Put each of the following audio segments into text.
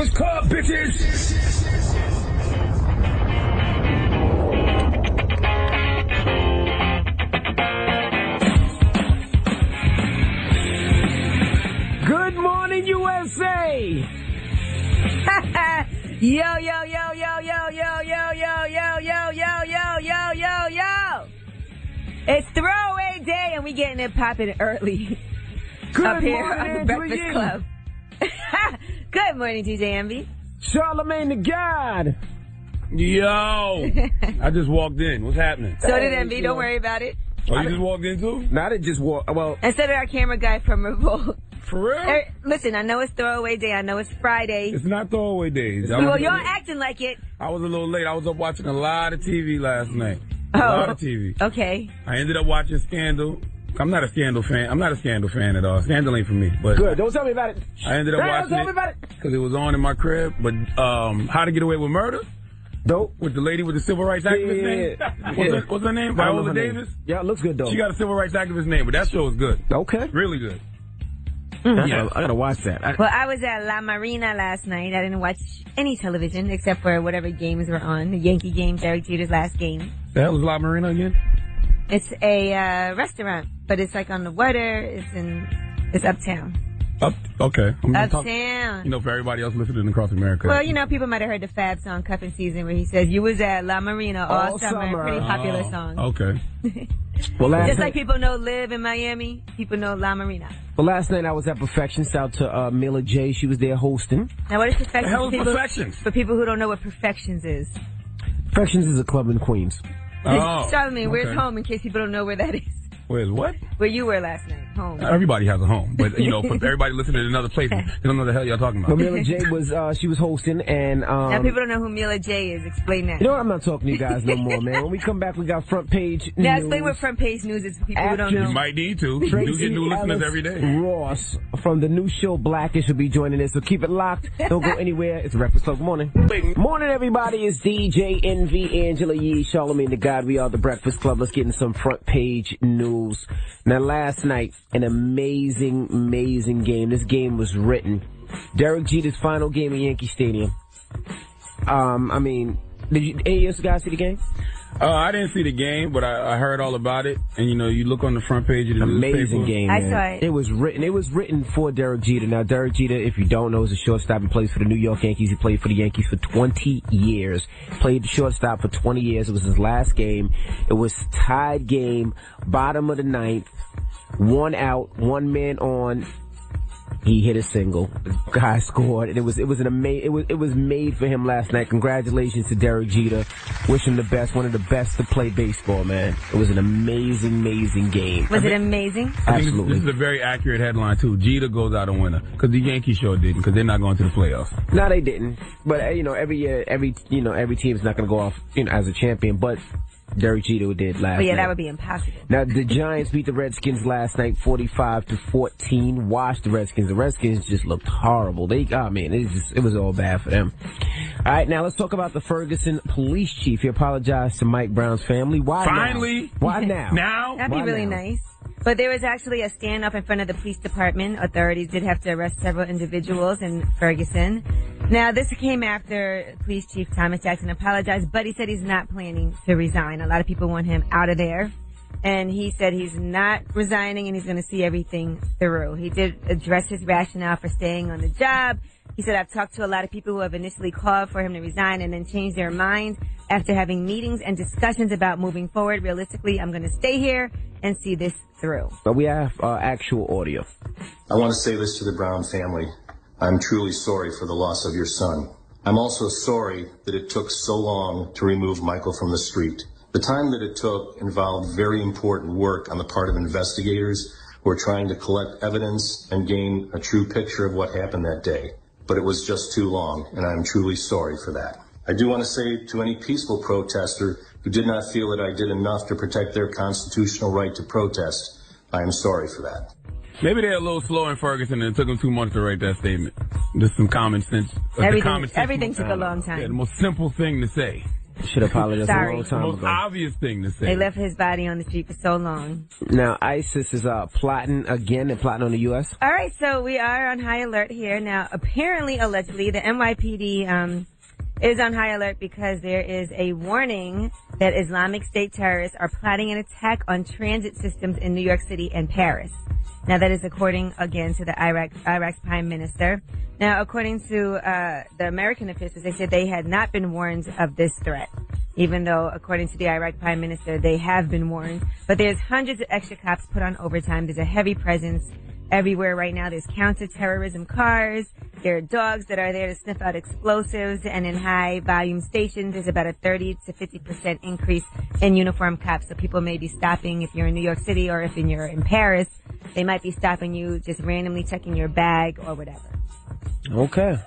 Breakfast Club, bitches! Good morning, USA! Yo, yo, yo, yo, yo, yo, yo, yo, yo, yo, yo, yo, yo, yo, yo. It's throwaway day and we getting it popping early. Good up here morning, on the Breakfast Club. Good morning, DJ Envy. Charlagmane Tha God. Yo, I just walked in. What's happening? So did Envy. Don't worry about it. Oh, you just walked in too? Not it just walk. Well, And so did our camera guy from Revolt. For real? Listen, I know it's throwaway day. I know it's Friday. It's not throwaway days. Well, y'all acting like it. I was a little late. I was up watching a lot of TV last night. A Oh, lot of TV. okay. I ended up watching Scandal. I'm not a Scandal fan. I'm not a Scandal fan at all. Scandal ain't for me. But good. Don't tell me about it. I ended up watching Tell me about it. because it was on in my crib. But How to Get Away with Murder? Dope. With the lady with the civil rights activist name? What's her name? Viola Davis? Yeah, it looks good, though. She got a civil rights activist name, but that show is good. Okay. Really good. Yeah, I gotta watch that. Well, I was at La Marina last night. I didn't watch any television except for whatever games were on. The Yankee game, Derek Jeter's last game. The hell is La Marina again? It's a restaurant, but it's like on the water. It's uptown. Okay. Uptown. You know, for everybody else listening across America. Well, you know, people might have heard the Fab song "Cuffing Season" where he says, "You was at La Marina all summer." Pretty popular song. Okay. Well, Just like people know Live in Miami, people know La Marina. Well, last night I was at Perfections out to Mila J. She was there hosting. Now, what is Perfections? The hell is Perfections? For people who don't know what Perfections is. Perfections is a club in Queens. Oh, Charlagmane, where's okay. home in case people don't know where that is? Where's what? Where you were last night, home. Everybody has a home, but you know, for everybody listening in another place, they don't know the hell y'all talking But about. Mila J was she was hosting, and Now people don't know who Mila J is. Explain that. you know what? I'm not talking to you guys no more, man. When we come back, we got front page Now news. explain what front page news is for people who don't You know. might need to. You do get new listeners Ellis every day. Ross from the new show Blackish will be joining us, so keep it locked. Don't go anywhere. It's the Breakfast Club. Good morning. Morning, everybody. It's DJ Envy, Angela Yee, Charlagmane Tha God. We are the Breakfast Club. Let's get into some front page news. Now, last night, an amazing game. This game was written. Derek Jeter's final game at Yankee Stadium. Did any of you guys see the game? I didn't see the game, but I heard all about it. And you know, you look on the front page of the Amazing newspaper. game, I man. saw it. It was written for Derek Jeter. Now, Derek Jeter, if you don't know, is a shortstop. He plays for the New York Yankees. He played for the Yankees for 20 years. Played shortstop for 20 years. It was his last game. It was tied game, bottom of the ninth. 1 out, 1 man on. He hit a single. The guy scored, and it was made for him last night. Congratulations to Derek Jeter. Wish him the best. One of the best to play baseball, man. It was an amazing game. Was it amazing? I think Absolutely. this is a very accurate headline too. Jeter goes out a winner because the Yankees sure didn't, because they're not going to the playoffs. No, they didn't. But you know, every year, every team's not going to go off, as a champion. But Derek Jeter did last But yeah, night. that would be impossible. Now, the Giants beat the Redskins last night 45-14. Watched the Redskins. The Redskins just looked horrible. It was all bad for them. All right, now let's talk about the Ferguson police chief. He apologized to Mike Brown's family. Why Finally? now? Why now? Now? That'd be Why really now? nice. But there was actually a standoff in front of the police department. Authorities did have to arrest several individuals in Ferguson. Now, this came after Police Chief Thomas Jackson apologized, but he said he's not planning to resign. A lot of people want him out of there. And he said he's not resigning and he's going to see everything through. He did address his rationale for staying on the job. He said, I've talked to a lot of people who have initially called for him to resign and then changed their minds after having meetings and discussions about moving forward. Realistically, I'm going to stay here and see this through. But we have actual audio. I want to say this to the Brown family. I'm truly sorry for the loss of your son. I'm also sorry that it took so long to remove Michael from the street. The time that it took involved very important work on the part of investigators who are trying to collect evidence and gain a true picture of what happened that day. But it was just too long, and I'm truly sorry for that. I do want to say to any peaceful protester who did not feel that I did enough to protect their constitutional right to protest, I am sorry for that. Maybe they're a little slow in Ferguson and it took them 2 months to write that statement. Just some common sense. Everything took a long Yeah, the time. most simple thing to say. Should apologize a long The time most ago. obvious thing to say. They left his body on the street for so long. Now, ISIS is plotting again. They're plotting on the U.S. All right, so we are on high alert here. Now, apparently, allegedly, the NYPD is on high alert because there is a warning that Islamic State terrorists are plotting an attack on transit systems in New York City and Paris. Now, that is according, again, to the Iraq's Prime Minister. Now, according to the American officials, they said they had not been warned of this threat, even though, according to the Iraq Prime Minister, they have been warned. But there's hundreds of extra cops put on overtime. There's a heavy presence everywhere right now. There's counter-terrorism cars. There are dogs that are there to sniff out explosives. And in high-volume stations, there's about a 30 to 50% increase in uniformed cops. So people may be stopping if you're in New York City or if you're in Paris. They might be stopping you, just randomly checking your bag or whatever. Okay.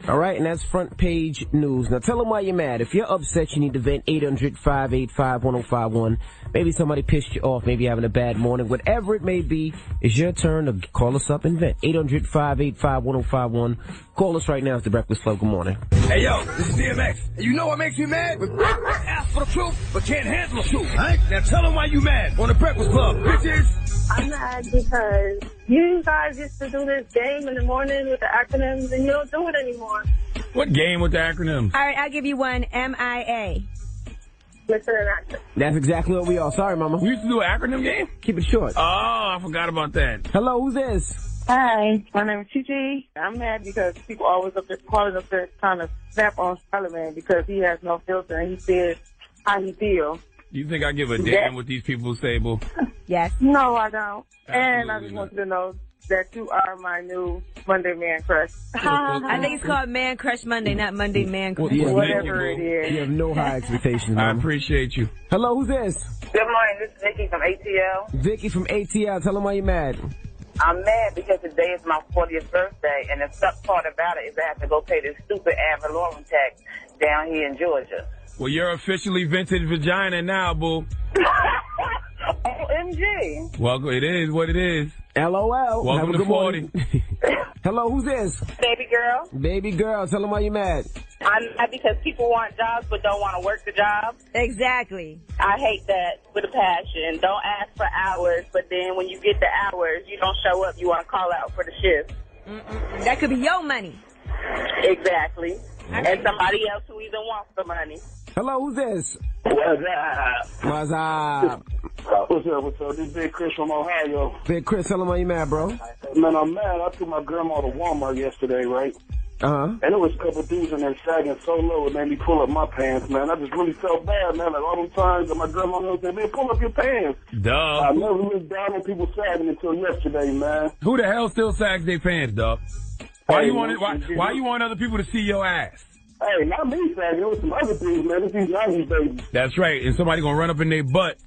All right, and that's front page news. Now, tell them why you're mad. If you're upset, you need to vent 800-585-1051. Maybe somebody pissed you off. Maybe you're having a bad morning. Whatever it may be, it's your turn to call us up and vent. 800-585-1051. Call us right now. It's the Breakfast Club. Good morning. Hey, yo, this is DMX. You know what makes me mad? Ask for the truth, but can't handle the truth. Right? Now tell them why you mad on the Breakfast Club, bitches. I'm mad because you guys used to do this game in the morning with the acronyms, and you don't do it anymore. What game with the acronyms? All right, I'll give you one. MIA. Listen and action. That's exactly what we are. Sorry, Mama. We used to do an acronym game? Keep it short. Oh, I forgot about that. Hello, who's this? Hi, my name is TJ. I'm mad because people always up there calling up there trying to snap on Charlagmane because he has no filter and he says how he feels. You think I give a damn what these people say, boo? Yes. No, I don't. And I just not. want you to know that you are my new Monday Man Crush. I think it's called Man Crush Monday, not Monday Man Crush. Yeah, Whatever it is. You have no high expectations, I Mama. appreciate you. Hello, who's this? Good morning, this is Nikki from ATL. Vicky from ATL. Tell them why you're mad. I'm mad because today is my 40th birthday, and the suck part about it is I have to go pay this stupid ad valorem tax down here in Georgia. Well, you're officially vintage vagina now, boo. OMG. Well, it is what it is. LOL. Welcome Have a to good 40. morning. Hello, who's this? Baby girl, Baby girl. Tell them why you're mad. I'm mad because people want jobs but don't want to work the job. Exactly. I hate that with a passion. Don't ask for hours, but then when you get the hours, you don't show up. You want to call out for the shift. That could be your money. Exactly. And somebody else who even wants the money. Hello, who's this? What's up? What's up? What's up? This is Big Chris from Ohio. Big Chris, tell them why you mad, bro. Man, I'm mad. I took my grandma to Walmart yesterday, right? Uh-huh. And there was a couple dudes in there sagging so low it made me pull up my pants, man. I just really felt bad, man. Like all them times that my grandma would say, man, pull up your pants. Duh. I never looked down on people sagging until yesterday, man. Who the hell still sags their pants, dog? Why Hey, you want man, why you want other people to see your ass? Hey, not me sagging. It was some other dudes, man. It's these 90s babies. That's right. And somebody gonna run up in their butt.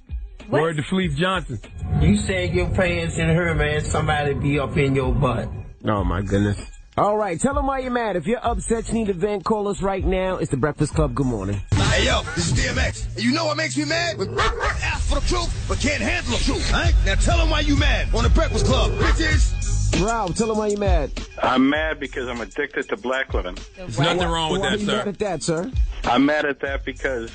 What? Word to Fleece Johnson. You sag your pants in her, man, somebody be up in your butt. Oh, my goodness. All right, tell them why you're mad. If you're upset, you need to vent, call us right now. It's the Breakfast Club. Good morning. Hey, yo, this is DMX. And you know what makes me mad? Ask for the truth, but can't handle the truth. Right? Now tell them why you mad on the Breakfast Club, bitches. Rob, tell them why you're mad. I'm mad because I'm addicted to black women. There's nothing wrong with Why that, are you mad sir. at that, sir? I'm mad at that because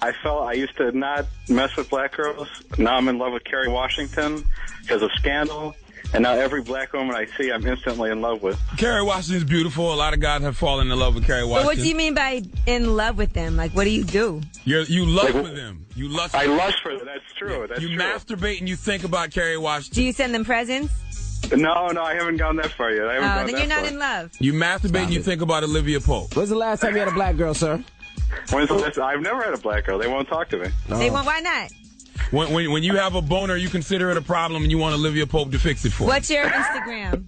I felt I used to not mess with black girls. Now I'm in love with Kerry Washington because of Scandal. And now every black woman I see, I'm instantly in love with. Kerry Washington's beautiful. A lot of guys have fallen in love with Kerry But Washington. what do you mean by in love with them? Like, what do you do? You lust for them. You lust. I lust for them. That's true. That's you true. masturbate and you think about Kerry Washington. Do you send them presents? No, I haven't gone that far yet. I haven't gone Then that you're not far. in love. You masturbate and you think about Olivia Pope. When's the last time you had a black girl, sir? When's the last? I've never had a black girl. They won't talk to me. They won't. Why not? When you have a boner, you consider it a problem and you want Olivia Pope to fix it for you. What's your Instagram?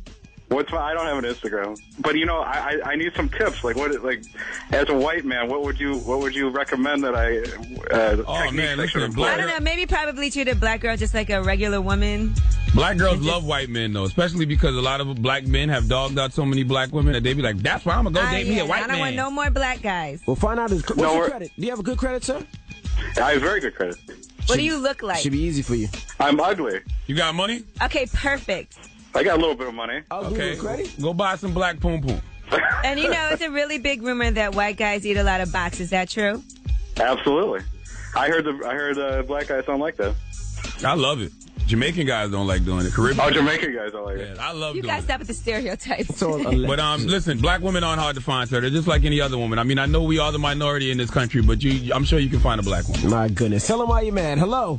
I don't have an Instagram, but I need some tips. Like as a white man, what would you recommend that I? Oh man, listen, I don't know. Maybe probably treat a black girl just like a regular woman. Black girls love white men though, especially because a lot of black men have dogged out so many black women that they be like, "That's why I'm gonna go date me a white man." I don't want no more black guys. Well, find out what's your credit. Do you have a good credit, sir? I have very good credit. What do you look like? Should be easy for you. I'm ugly. You got money? Okay, perfect. I got a little bit of money. Okay, go buy some black poom poom. And it's a really big rumor that white guys eat a lot of box. Is that true? Absolutely. I heard black guys don't like that. I love it. Jamaican guys don't like doing it. Caribbean. Oh, Jamaican guys don't like it. I love You doing guys it. stop with the stereotypes. But listen, black women aren't hard to find, sir. They're just like any other woman. I mean, I know we are the minority in this country, but I'm sure you can find a black woman. My goodness. Tell them why you're mad. Hello.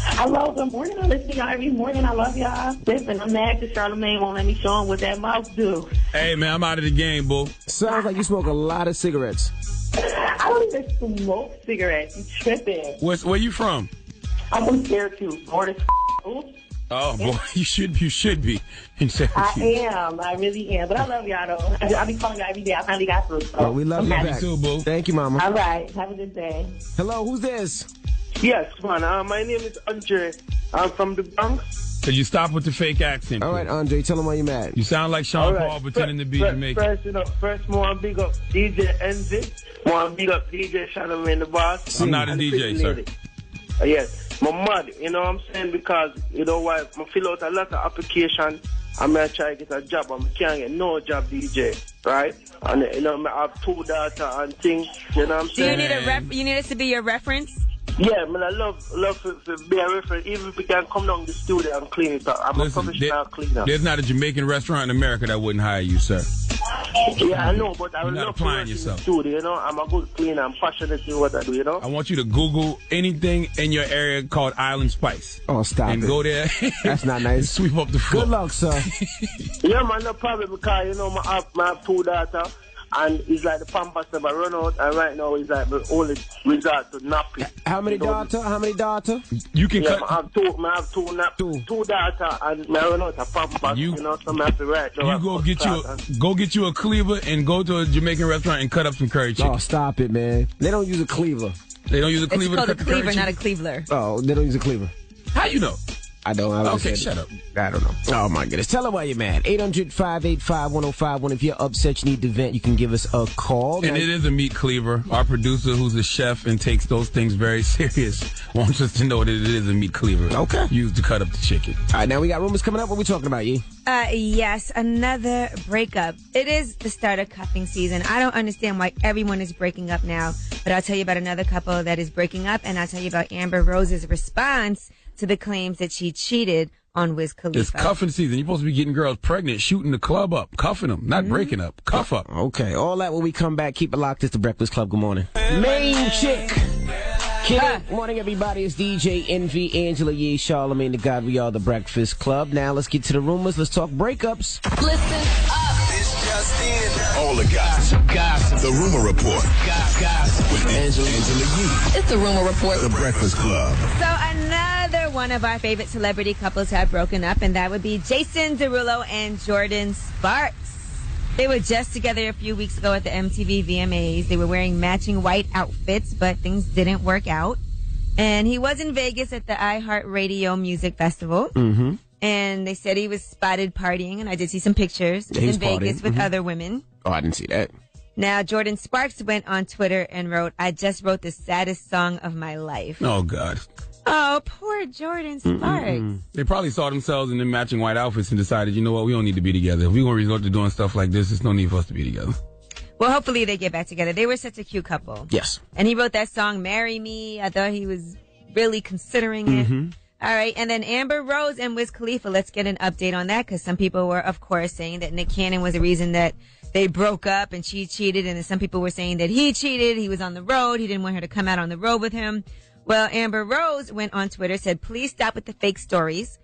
Hello, good morning. I listen to y'all every morning. I love y'all. Listen, I'm mad that Charlagmane won't let me show him what that mouth do. Hey, man, I'm out of the game, boo. Sounds like you smoke a lot of cigarettes. I don't even smoke cigarettes. You tripping. Where you from? I'm from Syracuse. Border. Oops. Oh, boy, you should be in Syracuse. I am. I really am. But I love y'all, though. I'll be calling y'all every day. I finally got through. So We love you back. Too, boo. Thank you, Mama. All right. Have a good day. Hello, who's this? Yes, man. My name is Andre. I'm from the Bronx. Could you stop with the fake accent? All right, Andre, tell them why you're mad. You sound like Sean Paul pretending to be Jamaican. First, more big up DJ Enzy. More big up DJ Charlagmane the Boss. I'm not a DJ, sir. Yes. My mad, you know what I'm saying? Because, you know what, I fill out a lot of applications. I'm going to try to get a job, and I can't get no job, DJ, right? And, you know, I have 2 daughters and things, you know what I'm saying? Do you need us to be your reference? Yeah, man, I love to be a reference. Even if we can come down to the studio and clean it up. I'm a professional cleaner. There's not a Jamaican restaurant in America that wouldn't hire you, sir. Yeah, I know, but I would love to work in the yourself. studio, you know? I'm a good cleaner. I'm passionate in what I do, you know? I want you to Google anything in your area called Island Spice. Oh, stop and it. go there. That's not nice. Sweep up the floor. Good luck, sir. Yeah, man, no problem, because, you know, I have 2 daughters. And it's like the Pampers never run out, and right now it's like the only resort to napping. How many daughter? You can cut. cut. I have two daughter, and I run out of Pampers. You know, so I have to write. You go get you a cleaver and go to a Jamaican restaurant and cut up some curry chicken. Oh, stop it, man. They don't use a cleaver. They don't use a cleaver. It's called to a cut the curry cleaver, not a chicken? cleaver. Oh, they don't use a cleaver. How you know? I don't. Okay, shut up. I don't know. Oh, my goodness. Tell them why you're mad. 800-585-1051. If you're upset, you need to vent, you can give us a call. And it is a meat cleaver. Our producer, who's a chef and takes those things very serious, wants us to know that it is a meat cleaver. Okay. Used to cut up the chicken. All right, now we got rumors coming up. What are we talking about, Yee? Yes, another breakup. It is the start of cuffing season. I don't understand why everyone is breaking up now, but I'll tell you about another couple that is breaking up, and I'll tell you about Amber Rose's response to the claims that she cheated on Wiz Khalifa. It's cuffing season. You're supposed to be getting girls pregnant, shooting the club up, cuffing them, not breaking up. Cuff up. Okay, all that when we come back. Keep it locked. It's the Breakfast Club. Good morning. Main chick. Good morning, everybody. It's DJ Envy, Angela Yee, Charlagmane Tha God. We are the Breakfast Club. Now let's get to the rumors. Let's talk breakups. Listen up. It's just in. All the gossip. The Rumor Report. Gossip. With Angela Yee. It's the Rumor Report. The Breakfast Club. So another one of our favorite celebrity couples have broken up, and that would be Jason Derulo and Jordan Sparks. They were just together a few weeks ago at the MTV VMAs. They were wearing matching white outfits, but things didn't work out. And he was in Vegas at the iHeartRadio Music Festival. Mm-hmm. And they said he was spotted partying, and I did see some pictures in Vegas with other women. Oh, I didn't see that. Now, Jordan Sparks went on Twitter and wrote, "I just wrote the saddest song of my life." Oh, God. Oh, poor Jordan Sparks. They probably saw themselves in them matching white outfits and decided, you know what, we don't need to be together. If we're going to resort to doing stuff like this, there's no need for us to be together. Well, hopefully they get back together. They were such a cute couple. Yes. And he wrote that song, "Marry Me." I thought he was really considering it. All right. And then Amber Rose and Wiz Khalifa. Let's get an update on that, because some people were, of course, saying that Nick Cannon was the reason that they broke up and she cheated. And then some people were saying that he cheated. He was on the road. He didn't want her to come out on the road with him. Well, Amber Rose went on Twitter, said, "Please stop with the fake stories.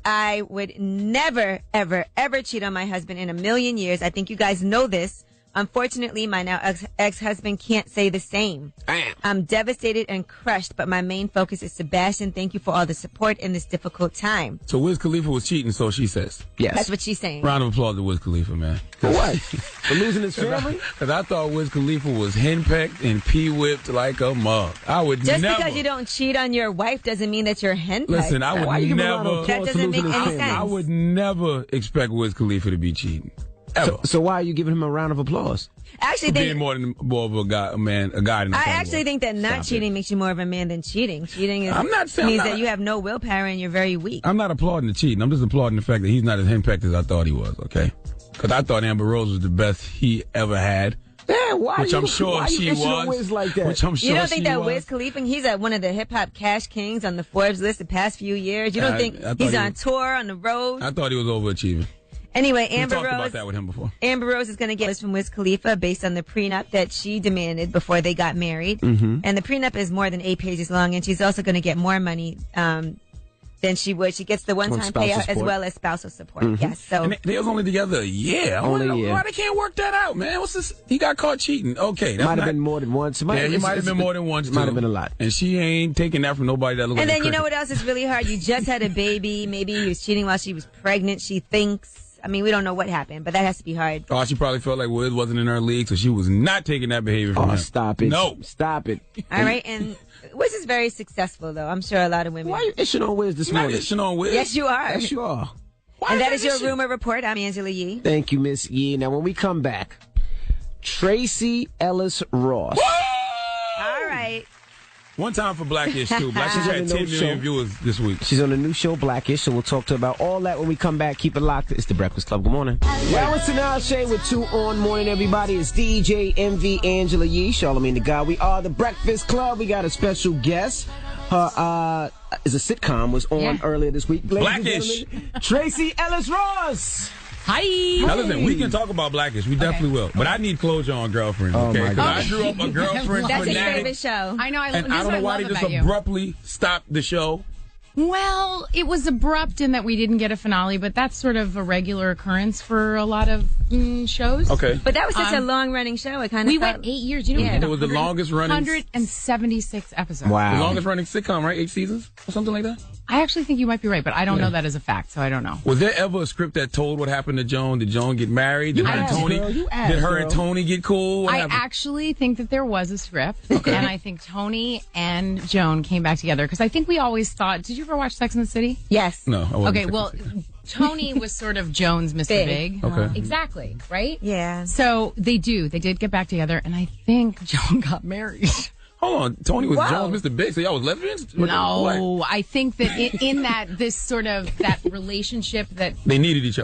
I would never, ever, ever cheat on my husband in a million years. I think you guys know this. Unfortunately, my now ex-husband can't say the same. I'm devastated and crushed, but my main focus is Sebastian. Thank you for all the support in this difficult time." So Wiz Khalifa was cheating, so she says. Yes. That's what she's saying. Round of applause to Wiz Khalifa, man. For what? For losing his family? Because I thought Wiz Khalifa was henpecked and pee-whipped like a mug. I would Just never. because you don't cheat on your wife doesn't mean that you're henpecked. Listen, I would never. That doesn't make any sense. I would never expect Wiz Khalifa to be cheating. Ever. So why are you giving him a round of applause? I actually think being more of a guy, a guy than I actually think that not cheating makes you more of a man than cheating. Cheating is, I'm not saying means that you have no willpower and you're very weak. I'm not applauding the cheating. I'm just applauding the fact that he's not as henpecked as I thought he was, okay? Because I thought Amber Rose was the best he ever had. Yeah, why Which I'm sure she was. Wiz like that? Which I'm sure You don't think she that was. Wiz Khalifa, he's one of the hip-hop cash kings on the Forbes list the past few years? You don't think I thought he's he on was- tour, on the road? I thought he was overachieving. Anyway, We Amber talked about Rose. that with him before. Amber Rose is going to get this from Wiz Khalifa based on the prenup that she demanded before they got married. Mm-hmm. And the prenup is more than 8 pages long, and she's also going to get more money than she would. She gets the one-time spousal payout as support. well as spousal support. Mhm. Yes. So And they was only together a year. I Only wanna know a year. why they can't work that out, man. What's this? He got caught cheating. Okay, that's Might have not- been more than once. Yeah, he might have been more than once. It might too. have been a lot. And she ain't taking that from nobody that looks And like then a you know cricket. what else is really hard? You just had a baby. Maybe he was cheating while she was pregnant. She thinks. I mean, we don't know what happened, but that has to be hard. Oh, she probably felt like Wiz wasn't in her league, so she was not taking that behavior from him. Stop it. No. Stop it. All right, and Wiz is very successful, though. I'm sure a lot of women. Why are you itching on Wiz this Not morning? itching on Wiz. Yes, you are. Yes, you are. And that is your rumor report. I'm Angela Yee. Thank you, Miss Yee. Now, when we come back, Tracee Ellis Ross. All right. One time for Blackish, too. Blackish She's on had the 10 new million show. viewers this week. She's on a new show, Blackish, so we'll talk to her about all that when we come back. Keep it locked. It's the Breakfast Club. Good morning. Well, it's Tinashe with 2 on morning, everybody. It's DJ MV Angela Yee, Charlagmane Tha God. We are the Breakfast Club. We got a special guest. Her is a sitcom was on earlier this week. Ladies and Blackish. gentlemen, Tracee Ellis Ross. Hi. Now listen, we can talk about Blackish. We definitely will. But I need closure on Girlfriends, Oh, okay? my 'Cause God. I grew up a Girlfriends That's his fanatic. favorite show. I know. And this I is don't know what why I they love just about you. abruptly stopped the show. Well, it was abrupt in that we didn't get a finale, but that's sort of a regular occurrence for a lot of shows. Okay. But that was such a long-running show. It kind of We went 8 years. You know, we had It was the longest running. 176 episodes. The longest running sitcom, right? 8 seasons or something like that? I actually think you might be right, but I don't know that as a fact, so I don't know. Was there ever a script that told what happened to Joan? Did Joan get married? Did You her and asked, Tony? girl. You asked, Did her girl. and Tony get cool? What I happened? actually think that there was a script, and I think Tony and Joan came back together because I think we always thought. Did you ever watch Sex and the City? Yes. No, I wasn't. Okay, well, Tony was sort of Joan's Mr. Big. Okay. Exactly, right? Yeah. So they did get back together, and I think Joan got married. Hold on, Tony was Wow. Jones, Mr. Big, so y'all was lesbians? No, What? I think that in that this sort of that relationship that They needed each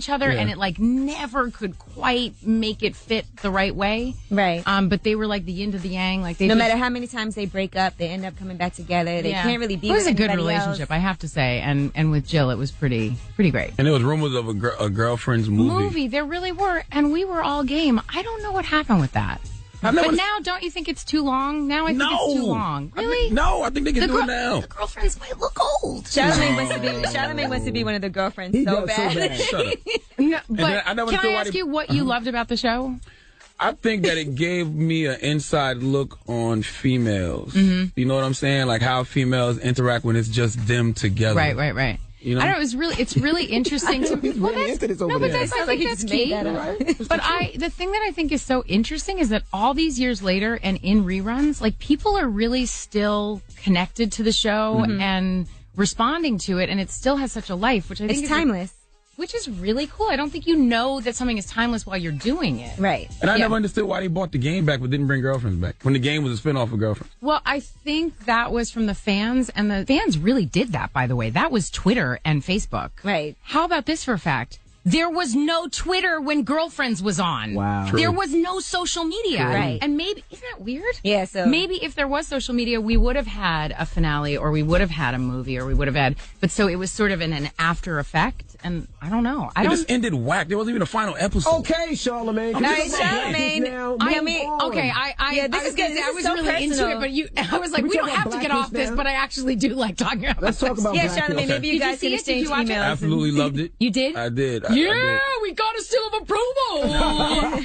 other. and it like never could quite make it fit the right way. Right. But they were like the yin to the yang. Like they No just, matter how many times they break up, they end up coming back together. They Yeah. can't really be It was with a good anybody relationship, else. I have to say, and with Jill, it was pretty great. And there was rumors of a Girlfriends movie. There really were, and we were all game. I don't know what happened with that. I've never- But now, don't you think it's too long? Now I think it's too long. Really? I think they can do it now. The girlfriends might look old. Charlamagne wants to be one of the girlfriends so bad. Shut up. No, then but I never can I understood why ask they- you what you loved about the show? I think that it gave me an inside look on females. Mhm. You know what I'm saying? Like how females interact when it's just them together. Right. You know? I don't know. It's really interesting to me. Well, really into this over no, but there. that's, I Sounds like think he that's just made key. that up. But the thing that I think is so interesting is that all these years later and in reruns, like people are really still connected to the show and responding to it, and it still has such a life, which I think It's is timeless. which is really cool. I don't think you know that something is timeless while you're doing it. Right. And I never understood why they brought the game back but didn't bring Girlfriends back. When the game was a spinoff of Girlfriends. Well, I think that was from the fans, and the fans really did that, by the way. That was Twitter and Facebook. Right. How about this for a fact? There was no Twitter when Girlfriends was on. Wow. There was no social media. True. Right. And maybe, isn't that weird? Yeah, so. Maybe if there was social media, we would have had a finale, or we would have had a movie, or we would have had, but so it was sort of an after effect, and I don't know. It just ended whack. There wasn't even a final episode. Okay, Charlamagne. All right, Charlamagne. Yeah, this is good. This I is was so really into personal. it, but I was like, Can we we don't talk have about to get off Blackish this, now? but I actually do like talking about Let's talk about Yeah, Blackish. Charlamagne, maybe you Did you guys see can it? Did you exchange watch it? emails. Absolutely loved it. You did? I did. Yeah, we got a seal of approval.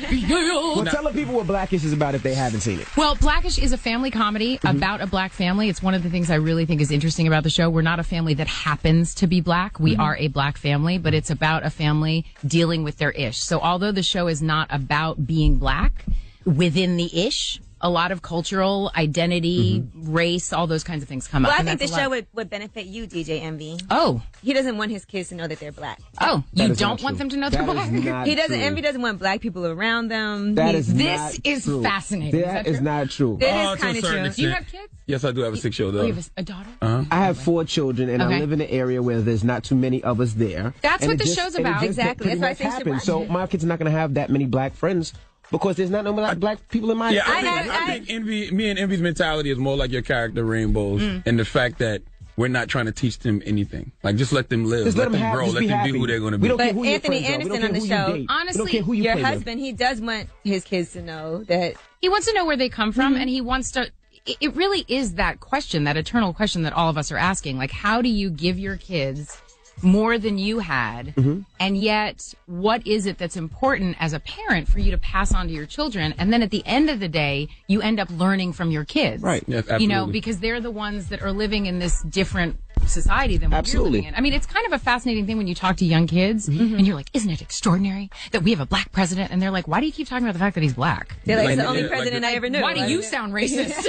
Well, tell the people what Blackish is about if they haven't seen it. Well, Blackish is a family comedy about a black family. It's one of the things I really think is interesting about the show. We're not a family that happens to be black. We are a black family, but it's about a family dealing with their ish. So although the show is not about being black, within the ish, a lot of cultural identity, race, all those kinds of things come Well, up. I and think the that's a show lot. would benefit you, DJ Envy. Oh. He doesn't want his kids to know that they're black. Oh, That you is don't not want true. them to know they're That is black? not He doesn't. true. Envy doesn't want black people around them. That is This not is true. fascinating. That is not true. It Oh, is to a kind of certain true. extent. Do you have kids? Yes, I do have a 6-year-old Oh, daughter. you have a daughter? I have 4 children, and I Okay. live in an area where there's not too many of us there. That's And what it the just- show's and it about. just Exactly. pretty That's why I much think you should happens. watch So it. my kids are not going to have that many black friends because there's not no black people in my. Yeah, I think me and Envy's mentality is more like your character Rainbows, and the fact that we're not trying to teach them anything. Like, just let them live, let them grow, let them be who they're going to be. But Anthony Anderson on the show, honestly, your husband, he does want his kids to know that he wants to know where they come from, and he wants to. It really is that question, that eternal question that all of us are asking. Like, how do you give your kids more than you had, and yet what is it that's important as a parent for you to pass on to your children? And then at the end of the day, you end up learning from your kids. Right. Yes, absolutely. You know, because they're the ones that are living in this different society than what you're living in. I mean, it's kind of a fascinating thing when you talk to young kids and you're like, isn't it extraordinary that we have a black president? And they're like, why do you keep talking about the fact that he's black? They're like, it's the only president I ever knew. Why do you sound racist?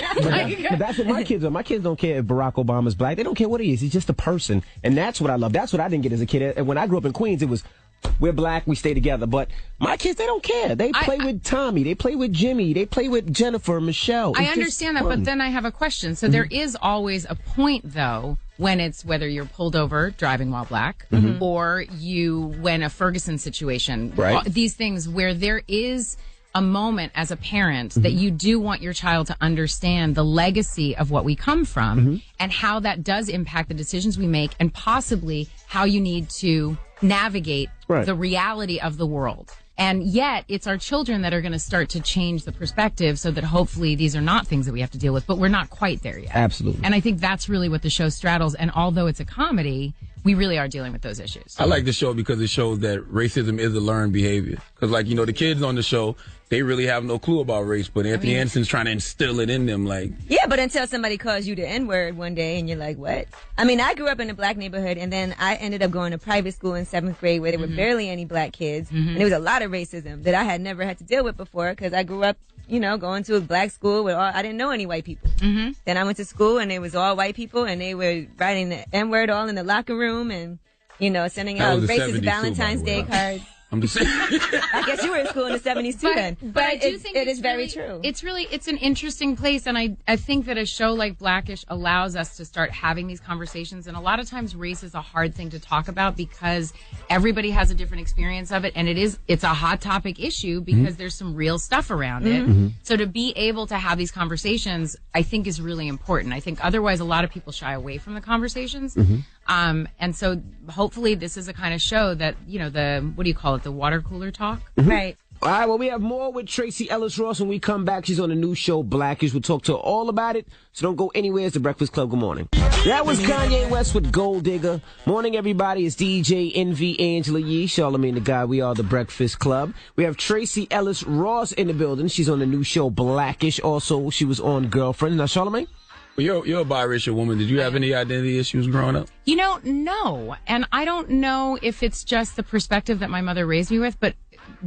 But that's what my kids are. My kids don't care if Barack Obama's black. They don't care what he is. He's just a person. And that's what I love. That's what I didn't get as a kid. And when I grew up in Queens, it was, we're black, we stay together. But my kids, they don't care. They play with Tommy. They play with Jimmy. They play with Jennifer, Michelle. I understand that, but then I have a question. So there is always a point, though, when it's whether you're pulled over driving while black or when a Ferguson situation, these things where there is a moment as a parent that you do want your child to understand the legacy of what we come from and how that does impact the decisions we make and possibly how you need to navigate the reality of the world. And yet it's our children that are going to start to change the perspective so that hopefully these are not things that we have to deal with, but we're not quite there yet. Absolutely. And I think that's really what the show straddles. And although it's a comedy, we really are dealing with those issues. I like the show because it shows that racism is a learned behavior. Because, like, you know, the kids on the show, they really have no clue about race, but Anthony Anderson's trying to instill it in them. Like, yeah, but until somebody calls you the N-word one day and you're like, what? I mean, I grew up in a black neighborhood, and then I ended up going to private school in 7th grade where there were barely any black kids, and there was a lot of racism that I had never had to deal with before because I grew up, you know, going to a black school with I didn't know any white people. Then I went to school and it was all white people, and they were writing the N-word all in the locker room and, you know, sending out racist Valentine's Day cards. I'm just saying. I guess you were in school in the 70s too then. But I do think it is very true. It's an interesting place, and I think that a show like Blackish allows us to start having these conversations. And a lot of times race is a hard thing to talk about because everybody has a different experience of it, and it's a hot topic issue because there's some real stuff around it. So to be able to have these conversations, I think is really important. I think otherwise a lot of people shy away from the conversations. And so hopefully this is a kind of show that, you know, what do you call it? The water cooler talk? Right. All right, well, we have more with Tracee Ellis Ross when we come back. She's on a new show, Blackish. We'll talk to her all about it, so don't go anywhere. It's The Breakfast Club. Good morning. That was Kanye West with Gold Digger. Morning, everybody. It's DJ Envy, Angela Yee, Charlagmane Tha God. We are The Breakfast Club. We have Tracee Ellis Ross in the building. She's on the new show, Blackish. Also, she was on Girlfriend. Now, Charlagmane? Well, you're a biracial woman. Did you have any identity issues growing up? You know, no. And I don't know if it's just the perspective that my mother raised me with, but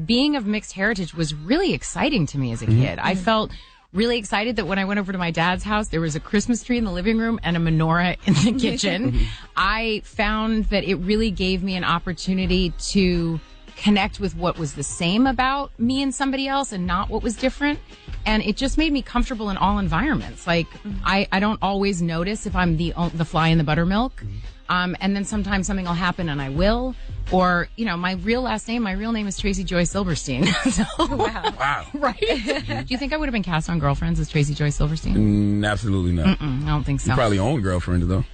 being of mixed heritage was really exciting to me as a kid. I felt really excited that when I went over to my dad's house, there was a Christmas tree in the living room and a menorah in the kitchen. I found that it really gave me an opportunity to connect with what was the same about me and somebody else and not what was different. And it just made me comfortable in all environments. Like, I don't always notice if I'm the fly in the buttermilk. And then sometimes something will happen and I will. Or, you know, my real name is Tracy Joy Silverstein. So, Wow. Right? Do you think I would have been cast on Girlfriends as Tracy Joy Silverstein? Absolutely not. I don't think so. You probably own Girlfriends, though.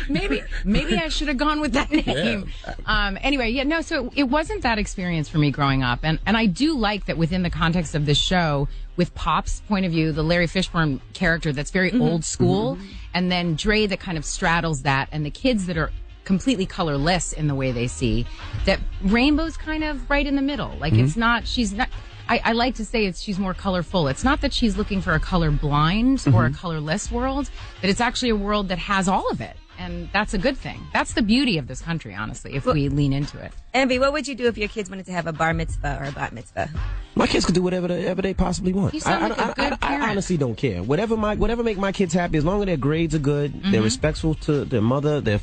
Maybe I should have gone with that name. Yeah. So it wasn't that experience for me growing up. And I do like that within the context of this show, with Pop's point of view, the Larry Fishburne character that's very old school, and then Dre that kind of straddles that, and the kids that are completely colorless in the way they see, that Rainbow's kind of right in the middle. Like, I like to say she's more colorful. It's not that she's looking for a color blind or a colorless world, but it's actually a world that has all of it. And that's a good thing. That's the beauty of this country, honestly, if we lean into it. Envy, what would you do if your kids wanted to have a bar mitzvah or a bat mitzvah? My kids could do whatever they possibly want. You sound like a good parent. I honestly don't care. Whatever make my kids happy, as long as their grades are good, they're respectful to their mother, their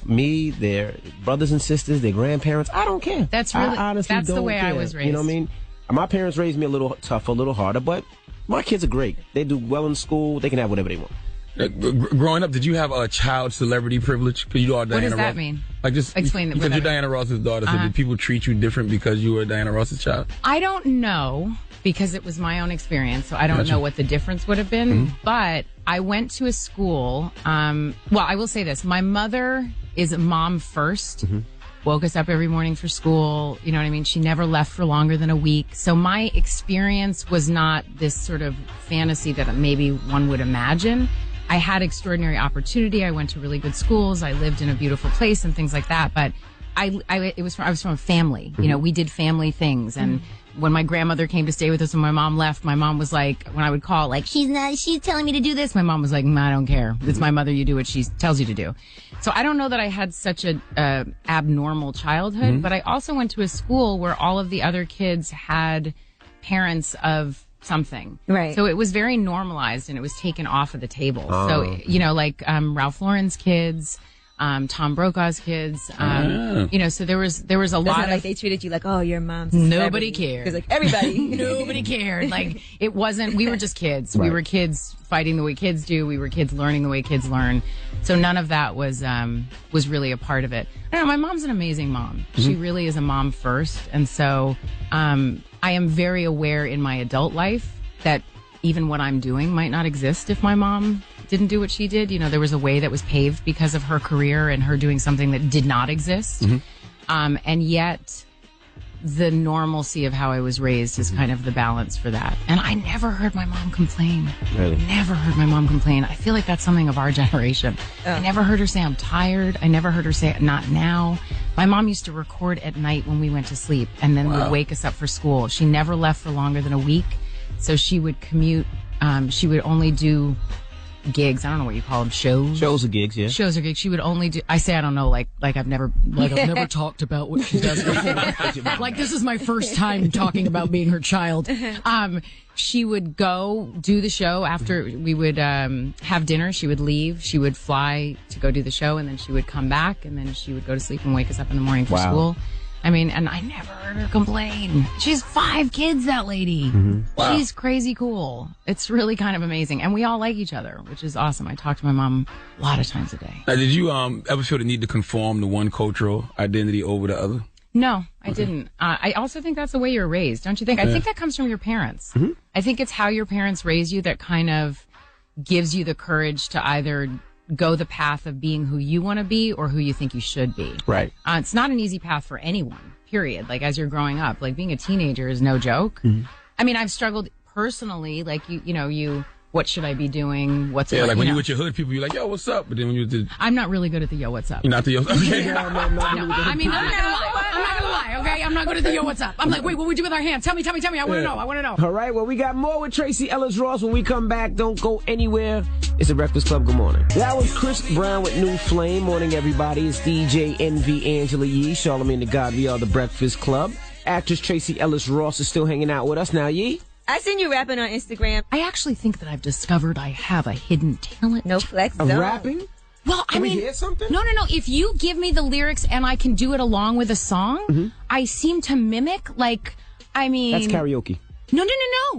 brothers and sisters, their grandparents. I don't care. That's the way I was raised. You know what I mean? My parents raised me a little tougher, a little harder, but my kids are great. They do well in school. They can have whatever they want. Growing up, did you have a child celebrity privilege? Because you are Diana Ross. What does that mean? Like, just explain it. Because you're Diana Ross's daughter, so did people treat you different because you were Diana Ross's child? I don't know, because it was my own experience, so I don't know what the difference would have been. Mm-hmm. But I went to a school. Well, I will say this: my mother is a mom first. Mm-hmm. Woke us up every morning for school. You know what I mean? She never left for longer than a week. So my experience was not this sort of fantasy that maybe one would imagine. I had extraordinary opportunity. I went to really good schools. I lived in a beautiful place and things like that. But I was from a family. You know, we did family things. And when my grandmother came to stay with us and my mom left, my mom was like, when I would call, like, she's telling me to do this. My mom was like, I don't care. It's my mother. You do what she tells you to do. So I don't know that I had such a abnormal childhood, but I also went to a school where all of the other kids had parents of something. Right. So it was very normalized and it was taken off of the table. So, you know, like Ralph Lauren's kids, Tom Brokaw's kids, you know, so there was a lot of, like they treated you like, oh, your mom's nobody cared. Because like everybody, nobody cared. Like it wasn't, we were just kids. Right. We were kids fighting the way kids do. We were kids learning the way kids learn. So none of that was really a part of it. I don't know, my mom's an amazing mom. She really is a mom first. And so, I am very aware in my adult life that even what I'm doing might not exist if my mom didn't do what she did. You know, there was a way that was paved because of her career and her doing something that did not exist. And yet the normalcy of how I was raised is kind of the balance for that. And I never heard my mom complain. Really? Never heard my mom complain. I feel like that's something of our generation. I never heard her say, I'm tired. I never heard her say, not now. My mom used to record at night when we went to sleep and then would wake us up for school. She never left for longer than a week. So she would commute. She would only do gigs. I don't know what you call them. Shows. Shows or gigs, yeah. Shows or gigs. She would only do, I say I don't know, like I've never talked about what she does before. Like this is my first time talking about being her child. She would go do the show after we would have dinner. She would leave. She would fly to go do the show and then she would come back and then she would go to sleep and wake us up in the morning for school. I mean, and I never heard her complain. She's 5 kids, that lady. Wow. She's crazy cool. It's really kind of amazing. And we all like each other, which is awesome. I talk to my mom a lot of times a day. Now, did you ever feel the need to conform to one cultural identity over the other? No, I didn't. I also think that's the way you're raised, don't you think? I think that comes from your parents. I think it's how your parents raise you that kind of gives you the courage to either go the path of being who you want to be or who you think you should be. Right. It's not an easy path for anyone, period. Like as you're growing up, like being a teenager is no joke. I mean, I've struggled personally, like you know, what should I be doing? What's like when you with your hood people, you're like, yo, what's up? But then when you I'm not really good at the yo, what's up. You're not the yo, okay. No, I mean, I'm not gonna lie, okay? I'm not good at the yo, what's up. I'm like, wait, what we do with our hands? Tell me. I want to know. All right, well, we got more with Tracee Ellis Ross when we come back. Don't go anywhere. It's the Breakfast Club. Good morning. That was Chris Brown with New Flame. Morning, everybody. It's DJ Envy, Angela Yee, Charlagmane Tha God. We are the Breakfast Club. Actress Tracee Ellis Ross is still hanging out with us now. Yee? I seen you rapping on Instagram. I actually think that I've discovered I have a hidden talent. No flex zone. Rapping? Well, Can we hear something? No. If you give me the lyrics and I can do it along with a song, I seem to mimic, like, I mean... That's karaoke. No.